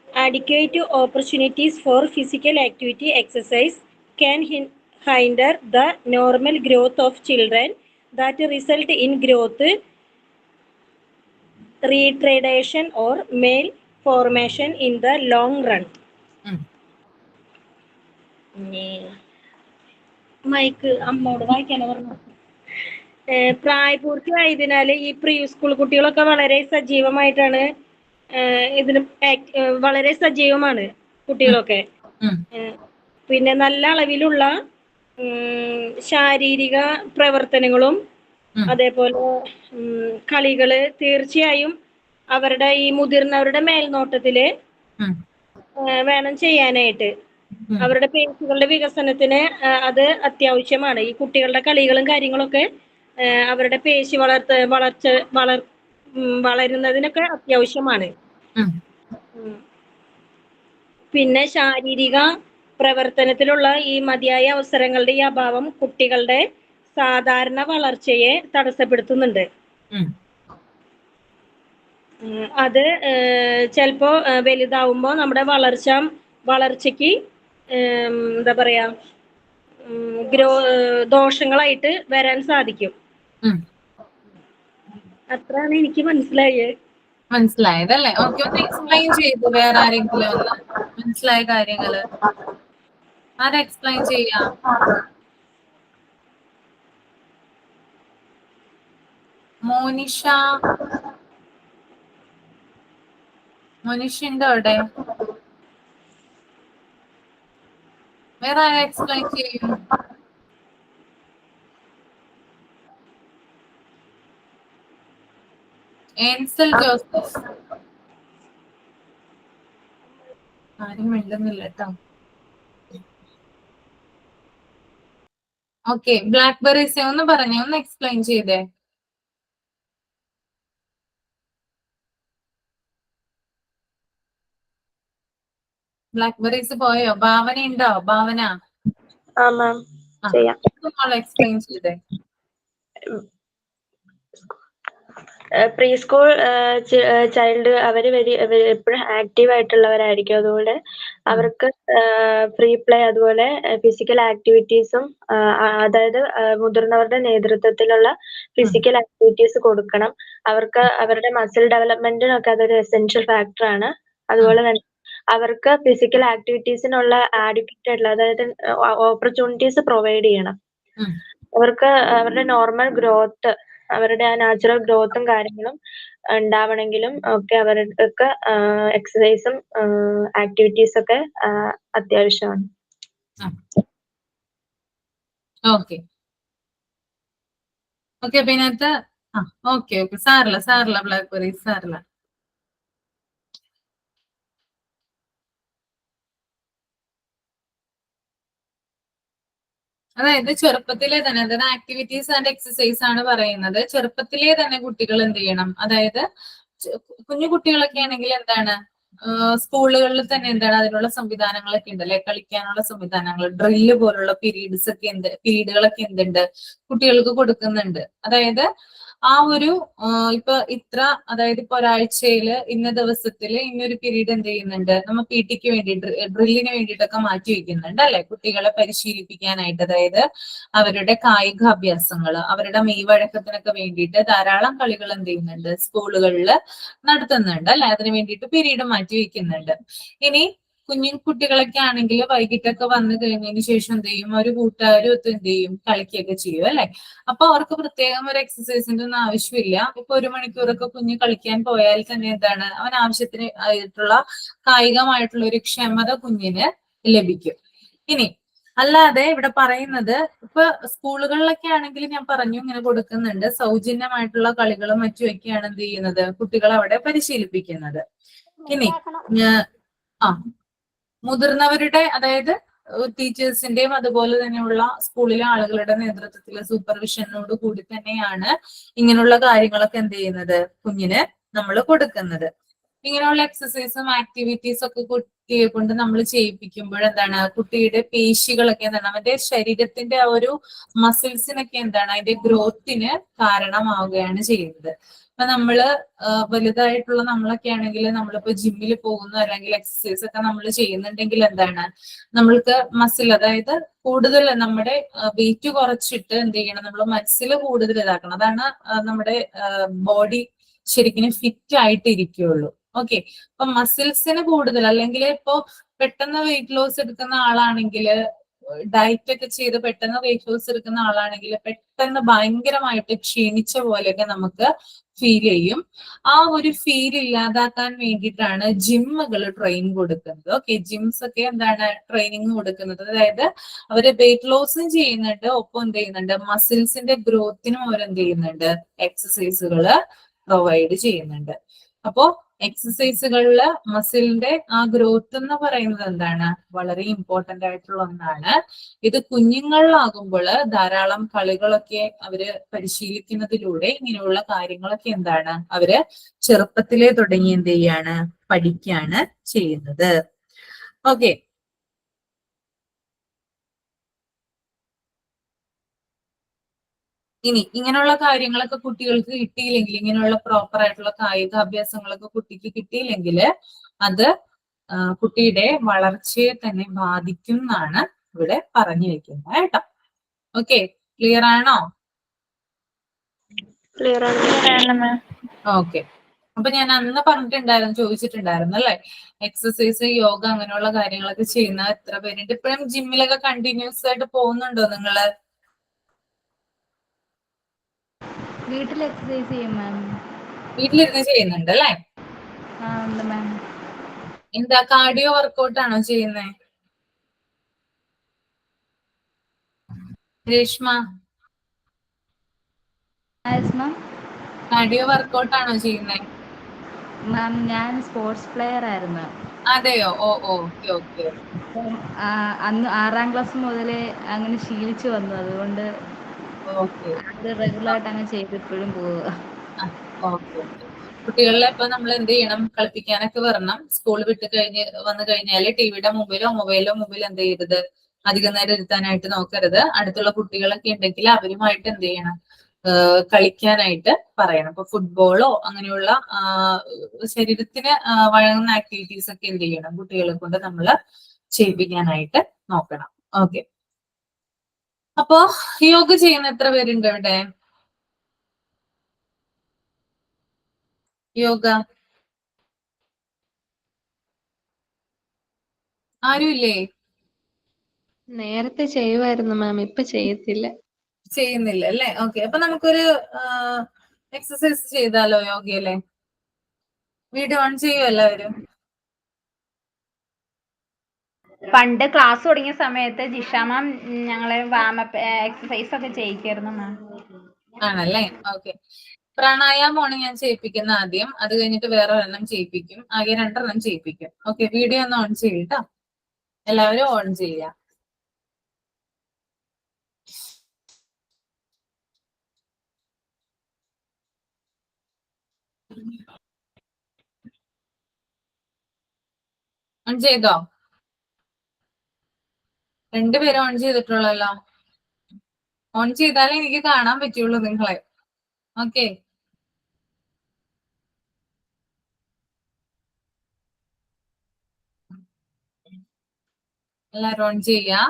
adequate opportunities for physical activity exercise can hinder the normal growth of children that result in growth retardation or malformation in the long run. Mike അമ്മോട് വായിക്കാനോ പറഞ്ഞു. പ്രായപൂർത്തിയായതിനാൽ ഈ പ്രീ സ്കൂൾ കുട്ടികളൊക്കെ വളരെ സജീവമായിട്ടാണ് ഇതിന് വളരെ സജീവമാണ് കുട്ടികളൊക്കെ. പിന്നെ നല്ല അളവിലുള്ള ശാരീരിക പ്രവർത്തനങ്ങളും അതേപോലെ കളികള് തീർച്ചയായും അവരുടെ ഈ മുതിർന്നവരുടെ മേൽനോട്ടത്തില് വേണം ചെയ്യാനായിട്ട്. അവരുടെ പേശികളുടെ വികസനത്തിന് അത് അത്യാവശ്യമാണ്. ഈ കുട്ടികളുടെ കളികളും കാര്യങ്ങളൊക്കെ അവരുടെ പേശി വളരുന്നതിനൊക്കെ അത്യാവശ്യമാണ്. പിന്നെ ശാരീരിക പ്രവർത്തനത്തിലുള്ള ഈ മതിയായ അവസരങ്ങളുടെ ഈ അഭാവം കുട്ടികളുടെ സാധാരണ വളർച്ചയെ തടസ്സപ്പെടുത്തുന്നുണ്ട്. അത് ചിലപ്പോ വലുതാവുമ്പോ നമ്മുടെ വളർച്ചയ്ക്ക് എന്താ പറയാ ദോഷങ്ങളായിട്ട് വരാൻ സാധിക്കും. അത്രയാണ് എനിക്ക് മനസ്സിലായതല്ലേ? ഓക്കെ, ഒന്ന് എക്സ്പ്ലെയിൻ ചെയ്തു വേറെ ആരെങ്കിലും ഒന്ന് മനസ്സിലായ കാര്യങ്ങള്. ആരാ എക്സ്പ്ലെയിൻ ചെയ്യാ? മോനിഷ ഉണ്ടോ അവിടെ? വേറെ ആരാ എക്സ്പ്ലെയിൻ ചെയ്യും? ഏൻസൽ ജോസഫ് ആരും മിണ്ടുന്നില്ല കേട്ടോ. ഓക്കെ, ബ്ലാക്ക്ബെറീസ് ഒന്ന് പറഞ്ഞേ, ഒന്ന് എക്സ്പ്ലെയിൻ ചെയ്തേ. ബ്ലാക്ക്ബെറീസ് പോയോ? ഭാവന ഉണ്ടോ? ഭാവന ചെയ്യാം. എക്സ്പ്ലെയിൻ ചെയ്തേ. പ്രീ സ്കൂൾ ചൈൽഡ് അവര് എപ്പോഴും ആക്റ്റീവ് ആയിട്ടുള്ളവരായിരിക്കും. അതുപോലെ അവർക്ക് ഫ്രീ പ്ലേ അതുപോലെ ഫിസിക്കൽ ആക്ടിവിറ്റീസും അതായത് മുതിർന്നവരുടെ നേതൃത്വത്തിലുള്ള ഫിസിക്കൽ ആക്ടിവിറ്റീസ് കൊടുക്കണം. അവർക്ക് അവരുടെ മസിൽ ഡെവലപ്മെന്റിനൊക്കെ അതൊരു എസെൻഷ്യൽ ഫാക്ടറാണ്. അതുപോലെ തന്നെ അവർക്ക് ഫിസിക്കൽ ആക്ടിവിറ്റീസിനുള്ള ആഡിക്വേറ്റ് ആയിട്ടുള്ള അതായത് ഓപ്പർച്യൂണിറ്റീസ് പ്രൊവൈഡ് ചെയ്യണം. അവർക്ക് അവരുടെ നോർമൽ ഗ്രോത്ത് അവരുടെ ആ നാച്ചുറൽ ഗ്രോത്തും കാര്യങ്ങളും ഉണ്ടാവണമെങ്കിലും ഒക്കെ അവർക്ക് എക്സസൈസും ആക്ടിവിറ്റീസ് ഒക്കെ അത്യാവശ്യമാണ്. ഓക്കെ ഓക്കെ അപ്പൊ ഇതിനകത്ത് ഓക്കെ സാറില്ല ബ്ലാക്ക്ബെറി സാറില്ല. അതായത് ചെറുപ്പത്തിലെ തന്നെ അതായത് ആക്ടിവിറ്റീസ് ആൻഡ് എക്സസൈസ് ആണ് പറയുന്നത്. ചെറുപ്പത്തിലെ തന്നെ കുട്ടികൾ എന്ത് ചെയ്യണം, അതായത് കുഞ്ഞു കുട്ടികളൊക്കെ ആണെങ്കിൽ എന്താണ് സ്കൂളുകളിൽ തന്നെ എന്താണ് അതിനുള്ള സംവിധാനങ്ങളൊക്കെ ഉണ്ട് അല്ലെ, കളിക്കാനുള്ള സംവിധാനങ്ങൾ, ഡ്രില്ല് പോലുള്ള പീരീഡുകളൊക്കെ എന്തുണ്ട് കുട്ടികൾക്ക് കൊടുക്കുന്നുണ്ട്. അതായത് ആ ഒരു ഇപ്പൊ ഇത്ര അതായത് ഇപ്പൊ ഒരാഴ്ചയില് ഇന്ന ദിവസത്തില് ഇന്നൊരു പീരീഡ് എന്ത് ചെയ്യുന്നുണ്ട് നമ്മൾ പി ടിക്ക് വേണ്ടിയിട്ട് ഡ്രില്ലിന് വേണ്ടിയിട്ടൊക്കെ മാറ്റി വെക്കുന്നുണ്ട് അല്ലെ, കുട്ടികളെ പരിശീലിപ്പിക്കാനായിട്ട്. അതായത് അവരുടെ കായികാഭ്യാസങ്ങൾ അവരുടെ മെയ്വഴക്കത്തിനൊക്കെ വേണ്ടിയിട്ട് ധാരാളം കളികൾ എന്ത് ചെയ്യുന്നുണ്ട് സ്കൂളുകളിൽ നടത്തുന്നുണ്ട് അല്ലെ, അതിന് വേണ്ടിയിട്ട് പീരീഡ് മാറ്റി വെക്കുന്നുണ്ട്. ഇനി കുഞ്ഞു കുട്ടികളൊക്കെ ആണെങ്കിൽ വൈകിട്ടൊക്കെ വന്നു കഴിഞ്ഞതിന് ശേഷം എന്ത് ചെയ്യും, ഒരു കൂട്ടുകാരും ഒത്ത് എന്ത് ചെയ്യും കളിക്കുകയൊക്കെ ചെയ്യും അല്ലെ. അപ്പൊ അവർക്ക് പ്രത്യേകം ഒരു എക്സസൈസിന്റെ ഒന്നും ആവശ്യമില്ല. ഇപ്പൊ 1 മണിക്കൂറൊക്കെ കുഞ്ഞ് കളിക്കാൻ പോയാൽ തന്നെ എന്താണ് അവൻ ആവശ്യത്തിന് ആയിട്ടുള്ള കായികമായിട്ടുള്ള ഒരു ക്ഷമത കുഞ്ഞിന് ലഭിക്കും. ഇനി അല്ലാതെ ഇവിടെ പറയുന്നത് ഇപ്പൊ സ്കൂളുകളിലൊക്കെ ആണെങ്കിൽ ഞാൻ പറഞ്ഞു ഇങ്ങനെ കൊടുക്കുന്നുണ്ട്, സൗജന്യമായിട്ടുള്ള കളികളും മറ്റുമൊക്കെയാണ് എന്ത് ചെയ്യുന്നത് കുട്ടികൾ അവിടെ പരിശീലിപ്പിക്കുന്നത്. ഇനി മുതിർന്നവരുടെ അതായത് ടീച്ചേഴ്സിന്റെയും അതുപോലെ തന്നെയുള്ള സ്കൂളിലെ ആളുകളുടെ നേതൃത്വത്തിലെ സൂപ്പർവിഷനോട് കൂടി തന്നെയാണ് ഇങ്ങനെയുള്ള കാര്യങ്ങളൊക്കെ എന്ത് ചെയ്യുന്നത് കുഞ്ഞിന് നമ്മൾ കൊടുക്കുന്നത്. ഇങ്ങനെയുള്ള എക്സസൈസും ആക്ടിവിറ്റീസ് ഒക്കെ കുട്ടിയെ കൊണ്ട് നമ്മൾ ചെയ്യിപ്പിക്കുമ്പോൾ എന്താണ് കുട്ടിയുടെ പേശികളൊക്കെ എന്താണ് അവന്റെ ശരീരത്തിന്റെ ആ ഒരു മസിൽസിനൊക്കെ എന്താണ് അതിന്റെ ഗ്രോത്തിന് കാരണമാവുകയാണ് ചെയ്യുന്നത്. ഇപ്പൊ നമ്മള് വലുതായിട്ടുള്ള നമ്മളൊക്കെ ആണെങ്കിൽ നമ്മളിപ്പോ ജിമ്മിൽ പോകുന്നു അല്ലെങ്കിൽ എക്സസൈസ് ഒക്കെ നമ്മൾ ചെയ്യുന്നുണ്ടെങ്കിൽ എന്താണ് നമ്മൾക്ക് മസിൽ അതായത് കൂടുതൽ നമ്മുടെ വെയിറ്റ് കുറച്ചിട്ട് എന്ത് ചെയ്യണം നമ്മൾ മസിൽ കൂടുതൽ ഇതാക്കണം. അതാണ് നമ്മുടെ ബോഡി ശരിക്കും ഫിറ്റ് ആയിട്ട് ഇരിക്കുകയുള്ളൂ. ഓക്കെ, അപ്പൊ മസിൽസിന് കൂടുതൽ അല്ലെങ്കിൽ ഇപ്പോ പെട്ടെന്ന് വെയിറ്റ് ലോസ് എടുക്കുന്ന ആളാണെങ്കിൽ ഡയറ്റ് ഒക്കെ ചെയ്ത് പെട്ടെന്ന് വെയിറ്റ് ലോസ് എടുക്കുന്ന ആളാണെങ്കിൽ പെട്ടെന്ന് ഭയങ്കരമായിട്ട് ക്ഷീണിച്ച പോലെയൊക്കെ നമുക്ക് ഫീൽ ചെയ്യും. ആ ഒരു ഫീൽ ഇല്ലാതാക്കാൻ വേണ്ടിയിട്ടാണ് ജിമ്മുകൾ ട്രെയിൻ കൊടുക്കുന്നത്. ഓക്കെ, ജിംസ് ഒക്കെ എന്താണ് ട്രെയിനിങ് കൊടുക്കുന്നത്. അതായത് അവര് വെയിറ്റ് ലോസും ചെയ്യുന്നുണ്ട്, ഒപ്പം എന്ത് ചെയ്യുന്നുണ്ട് മസിൽസിന്റെ ഗ്രോത്തിനും അവരെന്ത് ചെയ്യുന്നുണ്ട് എക്സസൈസുകൾ പ്രൊവൈഡ് ചെയ്യുന്നുണ്ട്. അപ്പോ എക്സസൈസുകളില് മസിലിന്റെ ആ ഗ്രോത്ത് എന്ന് പറയുന്നത് എന്താണ് വളരെ ഇമ്പോർട്ടന്റ് ആയിട്ടുള്ള ഒന്നാണ്. ഇത് കുഞ്ഞുങ്ങളിലാകുമ്പോൾ ധാരാളം കളികളൊക്കെ അവര് പരിശീലിക്കുന്നതിലൂടെ ഇങ്ങനെയുള്ള കാര്യങ്ങളൊക്കെ എന്താണ് അവര് ചെറുപ്പത്തിലെ തുടങ്ങി എന്ത് ചെയ്യാണ് പഠിക്കുകയാണ് ചെയ്യുന്നത്. ഓക്കെ, ഇനി ഇങ്ങനെയുള്ള കാര്യങ്ങളൊക്കെ കുട്ടികൾക്ക് കിട്ടിയില്ലെങ്കിൽ, ഇങ്ങനെയുള്ള പ്രോപ്പർ ആയിട്ടുള്ള കായികാഭ്യാസങ്ങളൊക്കെ കുട്ടിക്ക് കിട്ടിയില്ലെങ്കിൽ അത് കുട്ടിയുടെ വളർച്ചയെ തന്നെ ബാധിക്കും എന്നാണ് ഇവിടെ പറഞ്ഞു വെക്കുന്നത് കേട്ടോ. ഓക്കെ, ക്ലിയർ ആണോ? ഓക്കെ, അപ്പൊ ഞാൻ അന്ന് പറഞ്ഞിട്ടുണ്ടായിരുന്നു, ചോദിച്ചിട്ടുണ്ടായിരുന്നു അല്ലെ, എക്സസൈസ് യോഗ അങ്ങനെയുള്ള കാര്യങ്ങളൊക്കെ ചെയ്യുന്ന എത്ര പേരുണ്ട്? ഇപ്പോഴും ജിമ്മിലൊക്കെ കണ്ടിന്യൂസ് ആയിട്ട് പോകുന്നുണ്ടോ നിങ്ങള്? വീട്ടിൽ എക്സസൈസ് ചെയ്യും മാം. വീട്ടിലിരുന്ന് ചെയ്യുന്നുണ്ട് അല്ലെ? ഉണ്ട് മാം. എന്താ കാർഡിയോ വർക്കൗട്ട് ആണോ ചെയ്യുന്നേ രേഷ്മ? കാർഡിയോ വർക്കൗട്ട് ആണോ ചെയ്യുന്നേ മാം? ഞാൻ സ്പോർട്സ് പ്ലെയർ ആയിരുന്നു. അതെയോ? Okay okay. അന്ന് 6ാം ക്ലാസ് മുതലേ അങ്ങനെ ശീലിച്ചു വന്നു. അതുകൊണ്ട് അത് റെഗുലർ ആയിട്ട് അങ്ങനെ ചെയ്ത് ഇപ്പോഴും പോവുക. ഓക്കെ. കുട്ടികളിലെ ഇപ്പൊ നമ്മൾ എന്ത് ചെയ്യണം, കളിപ്പിക്കാനൊക്കെ വരണം. സ്കൂൾ വിട്ട് വന്നു കഴിഞ്ഞാല് ടിവിയുടെ മുമ്പിലോ മൊബൈലിലോ എന്ത് ചെയ്യരുത്, അധികം നേരം ഇരുത്താനായിട്ട് നോക്കരുത്. അടുത്തുള്ള കുട്ടികളൊക്കെ ഉണ്ടെങ്കിൽ അവരുമായിട്ട് എന്ത് ചെയ്യണം, കളിക്കാനായിട്ട് പറയണം. ഇപ്പൊ ഫുട്ബോളോ അങ്ങനെയുള്ള ശരീരത്തിന് വഴങ്ങുന്ന ആക്ടിവിറ്റീസ് ഒക്കെ എന്ത് ചെയ്യണം, കുട്ടികളെ കൊണ്ട് നമ്മൾ ചെയ്യിപ്പിക്കാനായിട്ട് നോക്കണം. ഓക്കെ, അപ്പോ യോഗ ചെയ്യുന്ന എത്ര പേരുണ്ട് ഇവിടെ? യോഗ ആരുമില്ലേ? നേരത്തെ ചെയ്യുമായിരുന്നു മാം, ഇപ്പൊ ചെയ്യത്തില്ല. ചെയ്യുന്നില്ല അല്ലേ? ഓക്കെ, അപ്പൊ നമുക്കൊരു എക്സസൈസ് ചെയ്താലോ യോഗയിലെ? വീഡിയോ ഓൺ ചെയ്യോ എല്ലാവരും? പണ്ട് ക്ലാസ് തുടങ്ങിയ സമയത്ത് ജിഷ മാം ഞങ്ങളെ വാമപ്പ് എക്സസൈസ് ഒക്കെ ചെയ്യിക്കായിരുന്നു മാം. ആണല്ലേ? ഓക്കെ, പ്രാണായാമമാണ് ഞാൻ ചെയ്യിപ്പിക്കുന്ന ആദ്യം. അത് കഴിഞ്ഞിട്ട് വേറെ ഒരെണ്ണം ചെയ്യിപ്പിക്കും. ആകെ 2 എണ്ണം ചെയ്യിപ്പിക്കും. ഓക്കെ, വീഡിയോ ഒന്ന് ഓൺ ചെയ്യട്ടോ. എല്ലാവരും ഓൺ ചെയ്യുക. ഓൺ ചെയ്തോ? 2 പേരും ഓൺ ചെയ്തിട്ടുള്ളല്ലോ. ഓൺ ചെയ്താലേ എനിക്ക് കാണാൻ പറ്റുള്ളൂ നിങ്ങളെ. ഓക്കെ, എല്ലാരും ഓൺ ചെയ്യാ.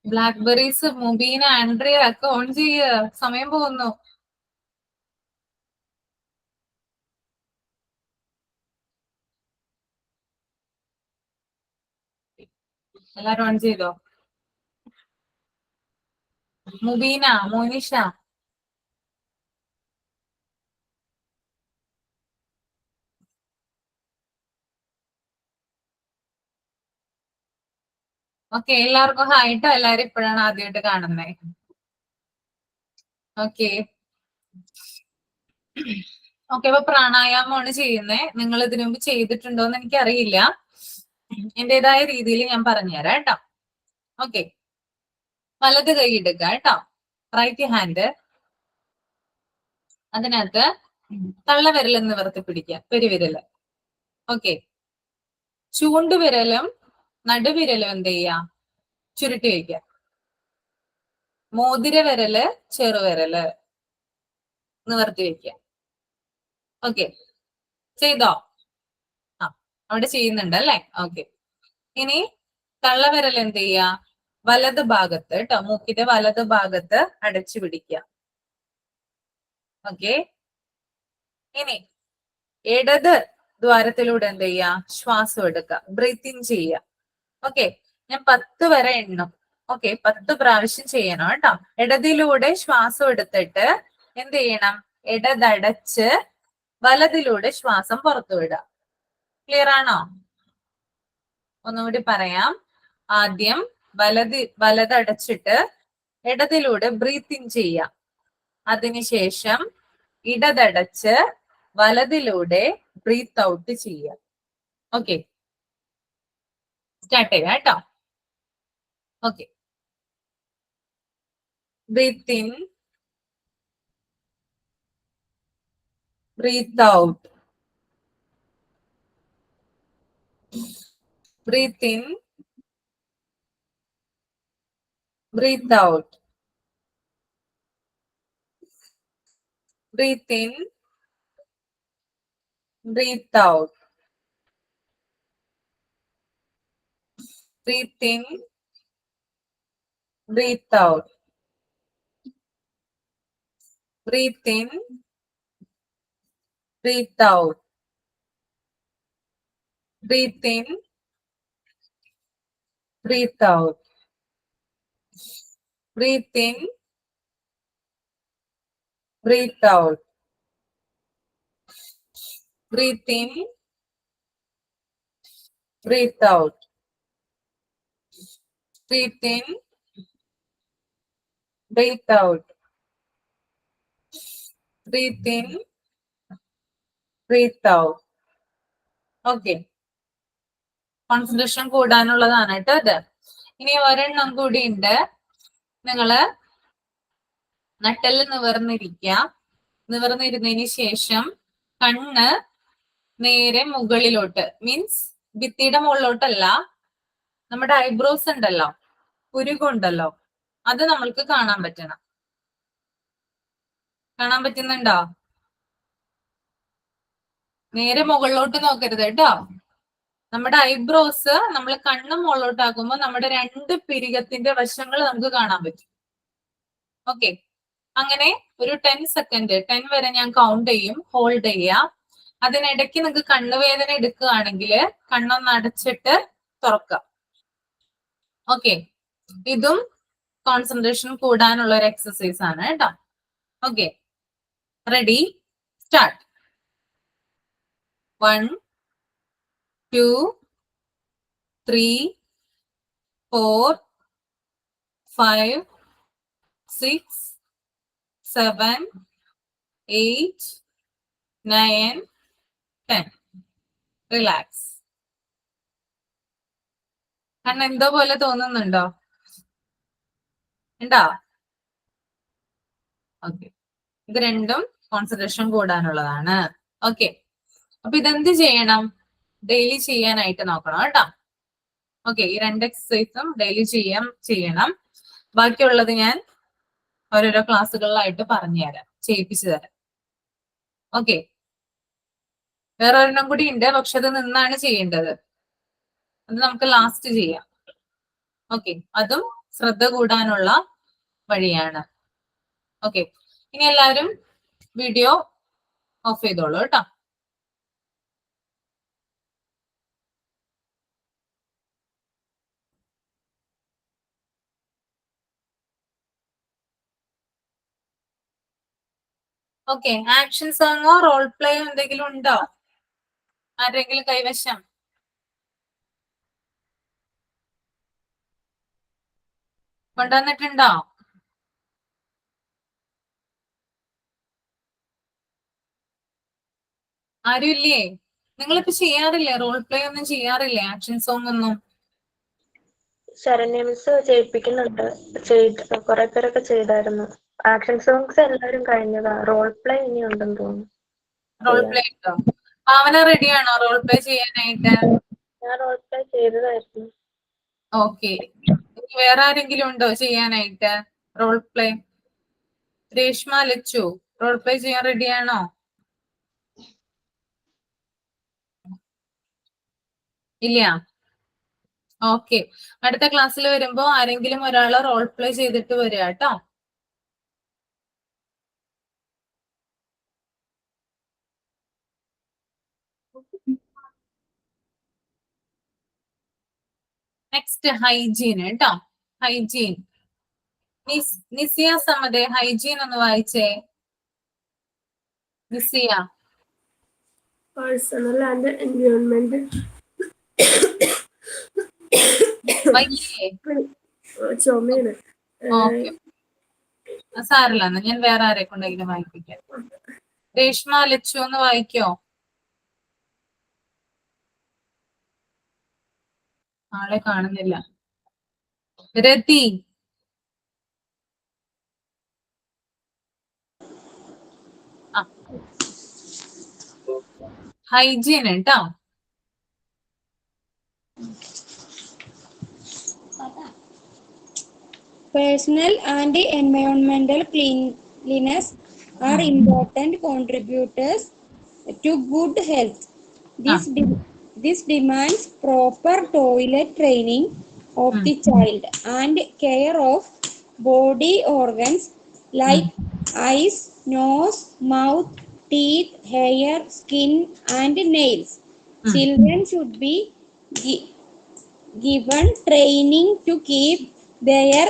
ബ്ലാക്ക്ബെറീസ്, മുബീന, ആൻഡ്രിയ ഒക്കെ ഓൺ ചെയ്യ. സമയം പോകുന്നു. എല്ലാരും ഓൺ ചെയ്തോ? മുബീന, മോനിഷ, ഓക്കെ, എല്ലാവർക്കും ഹായിട്ടോ. എല്ലാരും ഇപ്പോഴാണ് ആദ്യമായിട്ട് കാണുന്നത്. ഓക്കെ ഓക്കെ, അപ്പൊ പ്രാണായാമമാണ് ചെയ്യുന്നേ. നിങ്ങൾ ഇതിനു മുമ്പ് ചെയ്തിട്ടുണ്ടോ എന്ന് എനിക്കറിയില്ല. എന്റേതായ രീതിയിൽ ഞാൻ പറഞ്ഞുതരാം കേട്ടോ. ഓക്കെ, വലത് കൈ എടുക്കുക കേട്ടോ, റൈറ്റ് ഹാൻഡ്. അതിനകത്ത് തള്ളവിരൽ നിവർത്തി പിടിക്കുക, പെരുവിരല്. ഓക്കെ, ചൂണ്ടുവിരലും നടുവിരലും എന്ത് ചെയ്യാ, ചുരുട്ടി വയ്ക്കുക. മോതിരവിരല് ചെറുവിരല് നിവർത്തി വെക്കുക. ഓക്കെ, ചെയ്തോ? ആ, അവിടെ ചെയ്യുന്നുണ്ട് അല്ലേ? ഓക്കെ, ഇനി തള്ളവിരൽ എന്ത് ചെയ്യാ, വലത് ഭാഗത്ത് കേട്ടോ, മൂക്കിന്റെ വലത് ഭാഗത്ത് അടച്ചു പിടിക്കുക. ഓക്കെ, ഇനി ഇടത് ദ്വാരത്തിലൂടെ എന്ത് ചെയ്യാ, ശ്വാസം എടുക്കുക, ബ്രീത്തിങ് ചെയ്യുക. ഓക്കെ, ഞാൻ 10 വരെ എണ്ണും. ഓക്കെ, 10 പ്രാവശ്യം ചെയ്യണം കേട്ടോ. ഇടതിലൂടെ ശ്വാസം എടുത്തിട്ട് എന്ത് ചെയ്യണം, ഇടതടച്ച് വലതിലൂടെ ശ്വാസം പുറത്തു വിടുക. ക്ലിയർ ആണോ? ഒന്നുകൂടി പറയാം. ആദ്യം വലതടച്ചിട്ട് ഇടതിലൂടെ ബ്രീത്തിങ് ചെയ്യാം. അതിനുശേഷം ഇടതടച്ച് വലതിലൂടെ ബ്രീത്ത് ഔട്ട് ചെയ്യാം. ഓക്കെ, സ്റ്റാർട്ട് ചെയ്യാം കേട്ടോ. Okay, breathe in, breathe out, breathe in, breathe out, breathe in, breathe out, breathe in, breathe out, breathe in, breathe out, breathe in, breathe out, breathe in, breathe out, breathe in, breathe out, breathe in, breathe out, breathe in, breathe out. Okay, concentration കൂടാനുള്ളതാണ് കേട്ടോ ഇത്. ഇനി ഒരെണ്ണം കൂടി ഉണ്ട്. നിങ്ങള് നട്ടെല്ല് നിവർന്നിരിക്കുക. നിവർന്നിരുന്നതിന് ശേഷം കണ്ണ് നേരെ മുകളിലോട്ട്, മീൻസ് ഭിത്തിയുടെ മുകളിലോട്ടല്ല, നമ്മുടെ ഐബ്രോസ് ഉണ്ടല്ലോ, പുരുകുണ്ടല്ലോ, അത് നമ്മൾക്ക് കാണാൻ പറ്റണം. കാണാൻ പറ്റുന്നുണ്ടോ? നേരെ മുകളിലോട്ട് നോക്കരുത് കേട്ടോ. നമ്മുടെ ഐബ്രോസ് നമ്മൾ കണ്ണും മുകളിലോട്ടാക്കുമ്പോൾ നമ്മുടെ 2 പിരികത്തിന്റെ വശങ്ങൾ നമുക്ക് കാണാൻ പറ്റും. ഓക്കെ, അങ്ങനെ ഒരു 10 സെക്കൻഡ് 10 വരെ ഞാൻ കൗണ്ട് ചെയ്യും, ഹോൾഡ് ചെയ്യാം. അതിനിടയ്ക്ക് നിങ്ങൾക്ക് കണ്ണുവേദന എടുക്കുകയാണെങ്കിൽ കണ്ണൊന്ന് അടച്ചിട്ട് തുറക്കാം. ഓക്കെ, ഇതും കോൺസെൻട്രേഷൻ കൂടാനുള്ള ഒരു എക്സസൈസ് ആണ് കേട്ടോ. Okay, ready, start. 1 2 3 4 5 6 7 8 9 10. റിലാക്സ്. കണ്ണ് എന്തോ പോലെ തോന്നുന്നുണ്ടോ? ഉണ്ടോ? ഓക്കെ, ഇത് രണ്ടും കോൺസെൻട്രേഷൻ കൂടാനുള്ളതാണ്. ഓക്കെ, അപ്പൊ ഇതെന്ത് ചെയ്യണം? ഡെയിലി ചെയ്യാനായിട്ട് നോക്കണം കേട്ടോ. ഓക്കെ, ഈ 2 എക്സസൈസും ഡെയിലി ചെയ്യണം. ബാക്കിയുള്ളത് ഞാൻ ഓരോരോ ക്ലാസ്സുകളിലായിട്ട് പറഞ്ഞുതരാം, ചെയ്യിപ്പിച്ചു തരാം. ഓക്കെ, വേറെ ഒരെണ്ണം കൂടി ഉണ്ട്, പക്ഷെ അത് നിന്നാണ് ചെയ്യേണ്ടത്. അത് നമുക്ക് ലാസ്റ്റ് ചെയ്യാം. ഓക്കെ, അതും ശ്രദ്ധ കൂടാനുള്ള വഴിയാണ്. ഓക്കെ, ഇനി എല്ലാവരും വീഡിയോ ഓഫ് ചെയ്തോളൂ കേട്ടോ. ഓക്കെ, ആക്ഷൻ സോങ്ങോ റോൾ പ്ലേയോ എന്തെങ്കിലും ഉണ്ടോ ആരെങ്കിലും കൈവശം? കൊണ്ടുവന്നിട്ടുണ്ടോ? ആരും ഇല്ലേ? നിങ്ങളിപ്പോ ചെയ്യാറില്ലേ റോൾ പ്ലേ? ഒന്നും ചെയ്യാറില്ലേ ആക്ഷൻ സോങ് ഒന്നും? ശരണ്യ മിസ് ചെയ്യിപ്പിക്കുന്നുണ്ട്. കുറെ പേരൊക്കെ ചെയ്തായിരുന്നു. ആക്ഷൻ സോങ്സ് എല്ലാവരും കഴിഞ്ഞതാ. റോൾ പ്ലേ ഇനി ഉണ്ടെന്ന് തോന്നുന്നു. റോൾ പ്ലേ ഉണ്ടോ? ഭാവന റെഡിയാണോ റോൾ പ്ലേ ചെയ്യാനായിട്ട്? ഞാൻ റോൾ പ്ലേ ചെയ്തതായിരുന്നു. ഓക്കെ, വേറെ ആരെങ്കിലും ഉണ്ടോ ചെയ്യാനായിട്ട് role play? Reshma, Lachu role play ചെയ്യാൻ റെഡിയാണോ? ഇല്ല. ഓക്കെ, അടുത്ത ക്ലാസ്സിൽ വരുമ്പോ ആരെങ്കിലും ഒരാള് റോൾ പ്ലേ ചെയ്തിട്ട് വരിക കേട്ടോ. നെക്സ്റ്റ് ഹൈജീൻ കേട്ടോ. ഹൈജീൻ. നിസിയ സമതെ ഹൈജീൻ ഒന്ന് വായിച്ചേ. നിസിയ. Personal and environment. ചുമയാണ്. സാറില്ല, ഞാൻ വേറെ ആരെ കൊണ്ടെങ്കിലും വായിപ്പിക്കാം. രേഷ്മ, ലച്ചു ഒന്ന് വായിക്കോ? ആളെ കാണുന്നില്ല. രതി. ഹൈജീൻ കേട്ടോ. Personal and environmental cleanliness are important contributors to good health. This demands proper toilet training of the child and care of body organs like eyes, nose, mouth, teeth, hair, skin, and nails. Children should be given training to keep their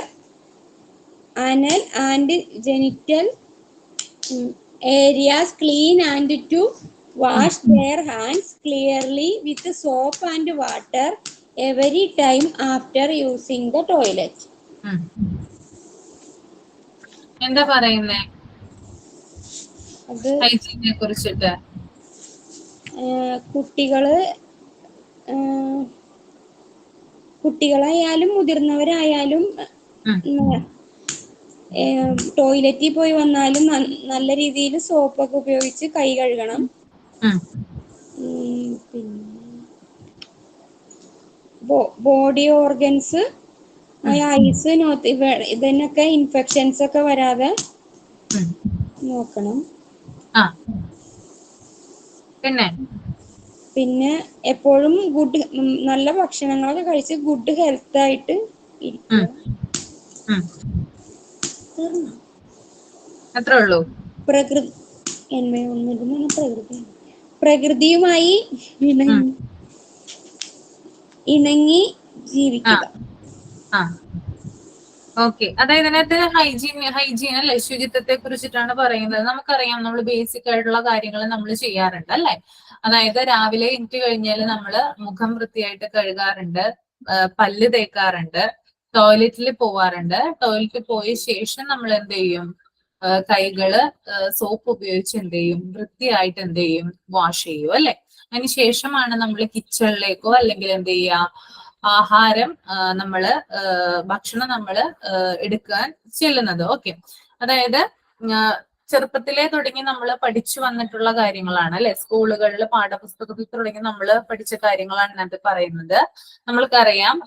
anal and genital areas clean and to wash their hands clearly with soap and water every time after using the toilet. എന്താ പറയുന്നേ ഹൈജീനെ കുറിച്ചിട്ട്? കുട്ടികളായാലും മുതിർന്നവരായാലും ടോയ്ലറ്റിൽ പോയി വന്നാലും നല്ല രീതിയിൽ സോപ്പൊക്കെ ഉപയോഗിച്ച് കൈ കഴുകണം. പിന്നെ ബോഡി ഓർഗൻസ് ഐസ് ഇതിനൊക്കെ ഇൻഫെക്ഷൻസ് ഒക്കെ വരാതെ നോക്കണം. പിന്നെ എപ്പോഴും നല്ല ഭക്ഷണങ്ങളൊക്കെ കഴിച്ച് ഗുഡ് ഹെൽത്ത് ആയിട്ട് ഇരിക്കുക. അത്രേ ഉള്ളൂ. പ്രകൃതിയുമായി ഇണങ്ങി ജീവിക്കുക. ഓക്കെ, അതായത് ഇതിനകത്ത് ഹൈജീൻ അല്ലെ, ശുചിത്വത്തെ കുറിച്ചിട്ടാണ് പറയുന്നത്. നമുക്കറിയാം, നമ്മൾ ബേസിക് ആയിട്ടുള്ള കാര്യങ്ങൾ നമ്മൾ ചെയ്യാറുണ്ട് അല്ലെ. അതായത് രാവിലെ എണീറ്റ് കഴിഞ്ഞാൽ നമ്മൾ മുഖം വൃത്തിയായിട്ട് കഴുകാറുണ്ട്, പല്ല് തേക്കാറുണ്ട്, ടോയ്ലറ്റിൽ പോവാറുണ്ട്. ടോയ്ലറ്റിൽ പോയ ശേഷം നമ്മൾ എന്ത് ചെയ്യും? കൈകള് സോപ്പ് ഉപയോഗിച്ച് എന്ത് ചെയ്യും? വൃത്തിയായിട്ട് എന്ത് ചെയ്യും? വാഷ് ചെയ്യും അല്ലെ. അതിന് ശേഷമാണ് നമ്മൾ കിച്ചണിലേക്കോ അല്ലെങ്കിൽ എന്ത് ചെയ്യുക, ഭക്ഷണം നമ്മള് എടുക്കാൻ ചെല്ലുന്നത്. ഓക്കെ, അതായത് ചെറുപ്പത്തിലേ തുടങ്ങി നമ്മൾ പഠിച്ചു വന്നിട്ടുള്ള കാര്യങ്ങളാണ് അല്ലെ. സ്കൂളുകളിൽ പാഠപുസ്തകത്തിൽ തുടങ്ങി നമ്മൾ പഠിച്ച കാര്യങ്ങളാണ് ഇതിനകത്ത് പറയുന്നത്. നമ്മൾക്കറിയാം,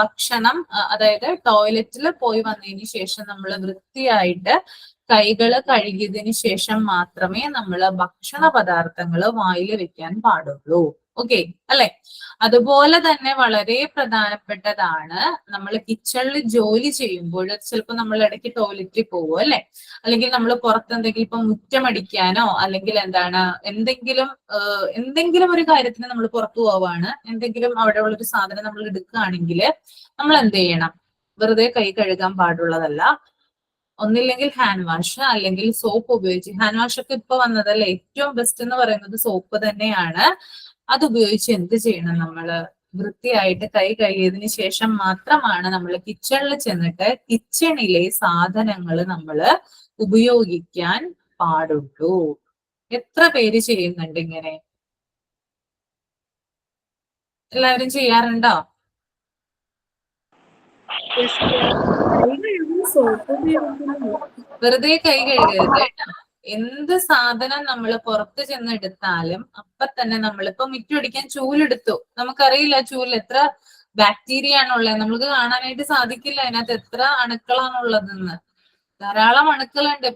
ഭക്ഷണം അതായത് ടോയ്ലറ്റിൽ പോയി വന്നതിന് ശേഷം നമ്മൾ വൃത്തിയായിട്ട് കൈകള് കഴുകിയതിന് ശേഷം മാത്രമേ നമ്മൾ ഭക്ഷണ പദാർത്ഥങ്ങൾ വായിൽ വെക്കാൻ പാടുള്ളൂ. ഓക്കെ അല്ലെ. അതുപോലെ തന്നെ വളരെ പ്രധാനപ്പെട്ടതാണ്, നമ്മൾ കിച്ചണിൽ ജോലി ചെയ്യുമ്പോൾ ചിലപ്പോൾ നമ്മൾ ഇടയ്ക്ക് ടോയ്ലറ്റിൽ പോകും അല്ലെ, അല്ലെങ്കിൽ നമ്മൾ പുറത്തെന്തെങ്കിലും ഇപ്പൊ മുറ്റമടിക്കാനോ അല്ലെങ്കിൽ എന്തെങ്കിലും ഒരു കാര്യത്തിന് നമ്മൾ പുറത്തു പോവാണ്, എന്തെങ്കിലും അവിടെ ഉള്ളൊരു സാധനം നമ്മൾ എടുക്കുകയാണെങ്കിൽ നമ്മൾ എന്ത് ചെയ്യണം? വെറുതെ കൈ കഴുകാൻ പാടുള്ളതല്ല. ഒന്നില്ലെങ്കിൽ ഹാൻഡ് വാഷ് അല്ലെങ്കിൽ സോപ്പ് ഉപയോഗിച്ച്, ഹാൻഡ് വാഷ് ഒക്കെ ഇപ്പൊ വന്നതല്ലേ, ഏറ്റവും ബെസ്റ്റ് എന്ന് പറയുന്നത് സോപ്പ് തന്നെയാണ്. അതുപയോഗിച്ച് എന്ത് ചെയ്യണം? നമ്മള് വൃത്തിയായിട്ട് കൈ കഴുകിയതിന് ശേഷം മാത്രമാണ് നമ്മൾ കിച്ചണിൽ ചെന്നിട്ട് കിച്ചണിലെ സാധനങ്ങൾ നമ്മൾ ഉപയോഗിക്കാൻ പാടുള്ളൂ. എത്ര പേര് ചെയ്യുന്നുണ്ട് ഇങ്ങനെ? എല്ലാവരും ചെയ്യാറുണ്ടോ? വെറുതെ കൈ കഴുകരുത് കേട്ടോ. എന്ത് സാധനം നമ്മൾ പുറത്ത് ചെന്ന് എടുത്താലും അപ്പൊ തന്നെ നമ്മളിപ്പോ മിറ്റടിക്കാൻ ചൂലെടുത്തു, നമുക്കറിയില്ല ചൂലിൽ എത്ര ബാക്ടീരിയ ആണുള്ളത്, നമുക്ക് കാണാനായിട്ട് സാധിക്കില്ല അതിനകത്ത് എത്ര അണുക്കളാണുള്ളതെന്ന്. ധാരാളം അണുക്കളുണ്ട്.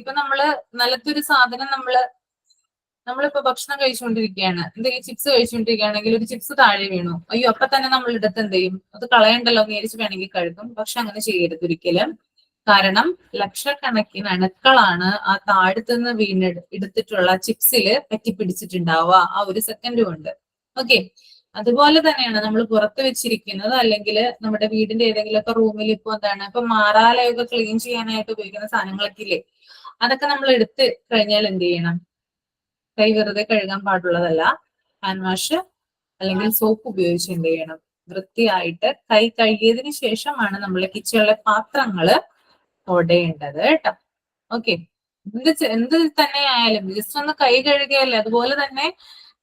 ഇപ്പൊ നമ്മള് നിലത്തൊരു സാധനം നമ്മളിപ്പോ ഭക്ഷണം കഴിച്ചുകൊണ്ടിരിക്കുകയാണ്, എന്തെങ്കിലും ചിപ്സ് കഴിച്ചുകൊണ്ടിരിക്കുകയാണെങ്കിൽ ഒരു ചിപ്സ് താഴെ വീണു, അയ്യോ അപ്പൊ തന്നെ നമ്മൾ എടുത്ത് എന്ത് ചെയ്യും? അത് കളയണ്ടല്ലോ എന്ന് വിചാരിച്ച് വേണമെങ്കിൽ കഴുകും. പക്ഷെ അങ്ങനെ ചെയ്യരുത് ഒരിക്കലും. കാരണം ലക്ഷക്കണക്കിന് അണുക്കളാണ് ആ താഴത്തുനിന്ന് എടുത്തിട്ടുള്ള ചിപ്സില് പറ്റിപ്പിടിച്ചിട്ടുണ്ടാവുക ആ ഒരു സെക്കൻഡ് കൊണ്ട്. ഓക്കെ, അതുപോലെ തന്നെയാണ് നമ്മൾ പുറത്ത് വെച്ചിരിക്കുന്നത് അല്ലെങ്കിൽ നമ്മുടെ വീടിന്റെ ഏതെങ്കിലുമൊക്കെ റൂമിൽ ഇപ്പൊ ഇപ്പൊ മാറാലയൊക്കെ ക്ലീൻ ചെയ്യാനായിട്ട് ഉപയോഗിക്കുന്ന സാധനങ്ങളൊക്കെ ഇല്ലേ, അതൊക്കെ നമ്മൾ എടുത്ത് കഴിഞ്ഞാൽ എന്ത് ചെയ്യണം? കൈ വെറുതെ കഴുകാൻ പാടുള്ളതല്ല. ഹാൻഡ് വാഷ് അല്ലെങ്കിൽ സോപ്പ് ഉപയോഗിച്ച് എന്ത് ചെയ്യണം? വൃത്തിയായിട്ട് കൈ കഴുകിയതിന് ശേഷമാണ് നമ്മൾ കിച്ചണിലെ പാത്രങ്ങള് തൊടേണ്ടത് കേട്ടോ. ഓക്കെ, എന്ത് തന്നെ ആയാലും ജസ്റ്റ് ഒന്ന് കൈ കഴുകിയല്ലേ. അതുപോലെ തന്നെ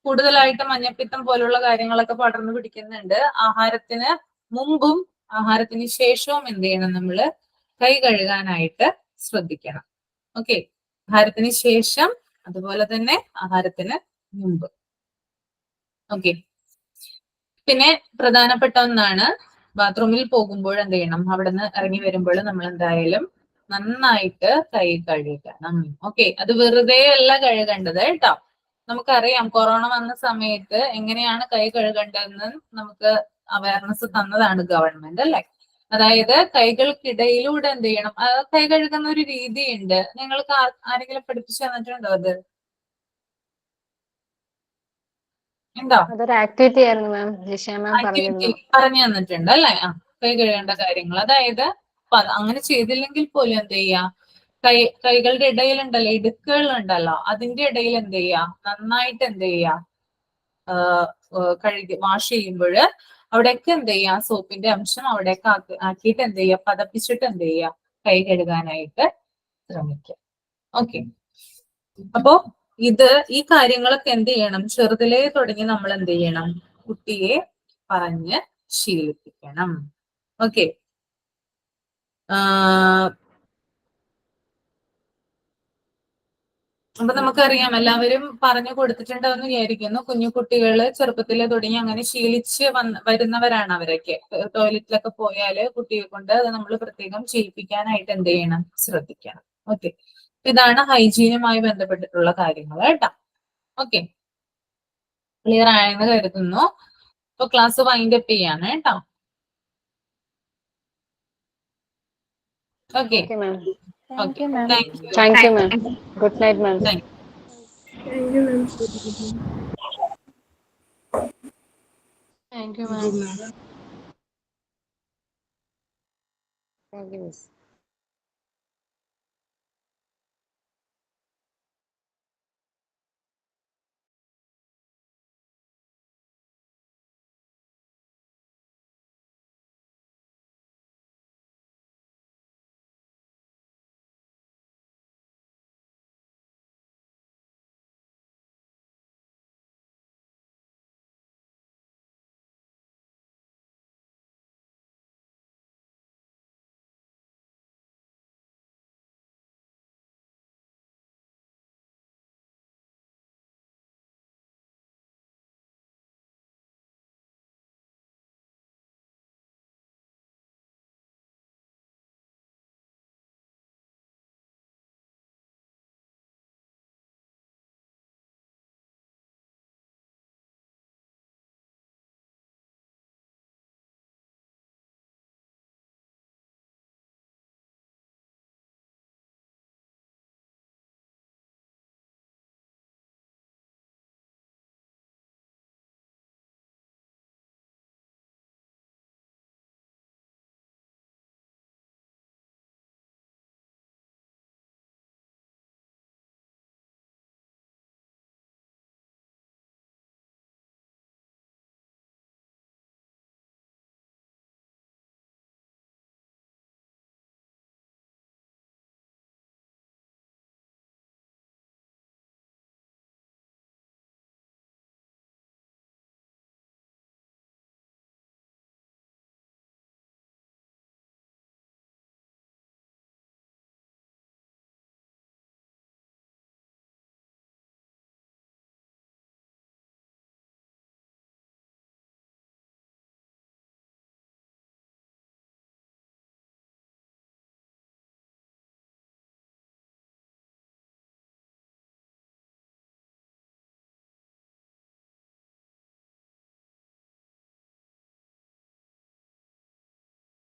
കൂടുതലായിട്ട് മഞ്ഞപ്പിത്തം പോലുള്ള കാര്യങ്ങളൊക്കെ പടർന്നു പിടിക്കുന്നുണ്ട്. ആഹാരത്തിന് മുമ്പും ആഹാരത്തിന് ശേഷവും എന്ത് ചെയ്യണം? നമ്മള് കൈ കഴുകാനായിട്ട് ശ്രദ്ധിക്കണം. ഓക്കെ, ആഹാരത്തിന് ശേഷം അതുപോലെ തന്നെ ആഹാരത്തിന് മുമ്പ്. ഓക്കെ, പിന്നെ പ്രധാനപ്പെട്ട ഒന്നാണ് ബാത്റൂമിൽ പോകുമ്പോൾ എന്ത് ചെയ്യണം? അവിടുന്ന് ഇറങ്ങി വരുമ്പോൾ നമ്മൾ എന്തായാലും നന്നായിട്ട് കൈ കഴുകണം. ഓക്കെ, അത് വെറുതെ അല്ല കഴുകേണ്ടത് കേട്ടോ. നമുക്കറിയാം കൊറോണ വന്ന സമയത്ത് എങ്ങനെയാണ് കൈ കഴുകേണ്ടതെന്ന് നമുക്ക് അവയർനെസ് തന്നതാണ് ഗവൺമെന്റ് അല്ലെ. അതായത് കൈകൾക്കിടയിലൂടെ എന്ത് ചെയ്യണം? കൈ കഴുകുന്ന ഒരു രീതിയുണ്ട്. നിങ്ങൾക്ക് ആരെങ്കിലും പഠിപ്പിച്ചു തന്നിട്ടുണ്ടോ? അത് ഉണ്ടോ? ആക്ടിവിറ്റി ആയിരുന്നു മാം, പറഞ്ഞു തന്നിട്ടുണ്ട് അല്ലെ. കൈ കഴുകേണ്ട കാര്യങ്ങൾ. അതായത് അങ്ങനെ ചെയ്തില്ലെങ്കിൽ പോലും എന്ത് ചെയ്യാ? കൈകളുടെ ഇടയിലുണ്ടല്ലോ, ഇടുക്കുകളുണ്ടല്ലോ, അതിന്റെ ഇടയിൽ എന്ത് ചെയ്യാ? നന്നായിട്ട് എന്ത് ചെയ്യാ? വാഷ് ചെയ്യുമ്പോൾ അവിടെയൊക്കെ എന്ത് ചെയ്യാ? സോപ്പിന്റെ അംശം അവിടെയൊക്കെ ആക്കിയിട്ട് എന്ത് ചെയ്യാ? പതപ്പിച്ചിട്ട് എന്ത് ചെയ്യാ? കൈ കഴുകാനായിട്ട് ശ്രമിക്കുക. ഓക്കെ, അപ്പോ ഈ കാര്യങ്ങളൊക്കെ എന്ത് ചെയ്യണം? ചെറുതിലേ തുടങ്ങി നമ്മൾ എന്ത് ചെയ്യണം? കുട്ടിയെ പറഞ്ഞ് ശീലിപ്പിക്കണം. ഓക്കെ, അപ്പൊ നമുക്കറിയാം എല്ലാവരും പറഞ്ഞു കൊടുത്തിട്ടുണ്ടെന്ന് വിചാരിക്കുന്നു. കുഞ്ഞു കുട്ടികള് ചെറുപ്പത്തിലെ തുടങ്ങി അങ്ങനെ ശീലിച്ച് വരുന്നവരാണ് അവരൊക്കെ. ടോയ്ലറ്റിലൊക്കെ പോയാല് കുട്ടിയെ കൊണ്ട് അത് നമ്മൾ പ്രത്യേകം ചെയ്യിപ്പിക്കാനായിട്ട് എന്ത് ചെയ്യണം, ശ്രദ്ധിക്കണം. ഓക്കെ, ഇതാണ് ഹൈജീനുമായി ബന്ധപ്പെട്ടിട്ടുള്ള കാര്യങ്ങൾ കേട്ടോ. ഓക്കെ, ക്ലിയർ ആയെന്ന് കരുതുന്നു. ഇപ്പൊ ക്ലാസ് വൈൻഡ് അപ്പ് ചെയ്യാണ് കേട്ടോ. Okay, okay, thank you. Thank you, ma'am. Good night, ma'am. Thank you, ma'am. Thank you, ma'am. Thank you, miss.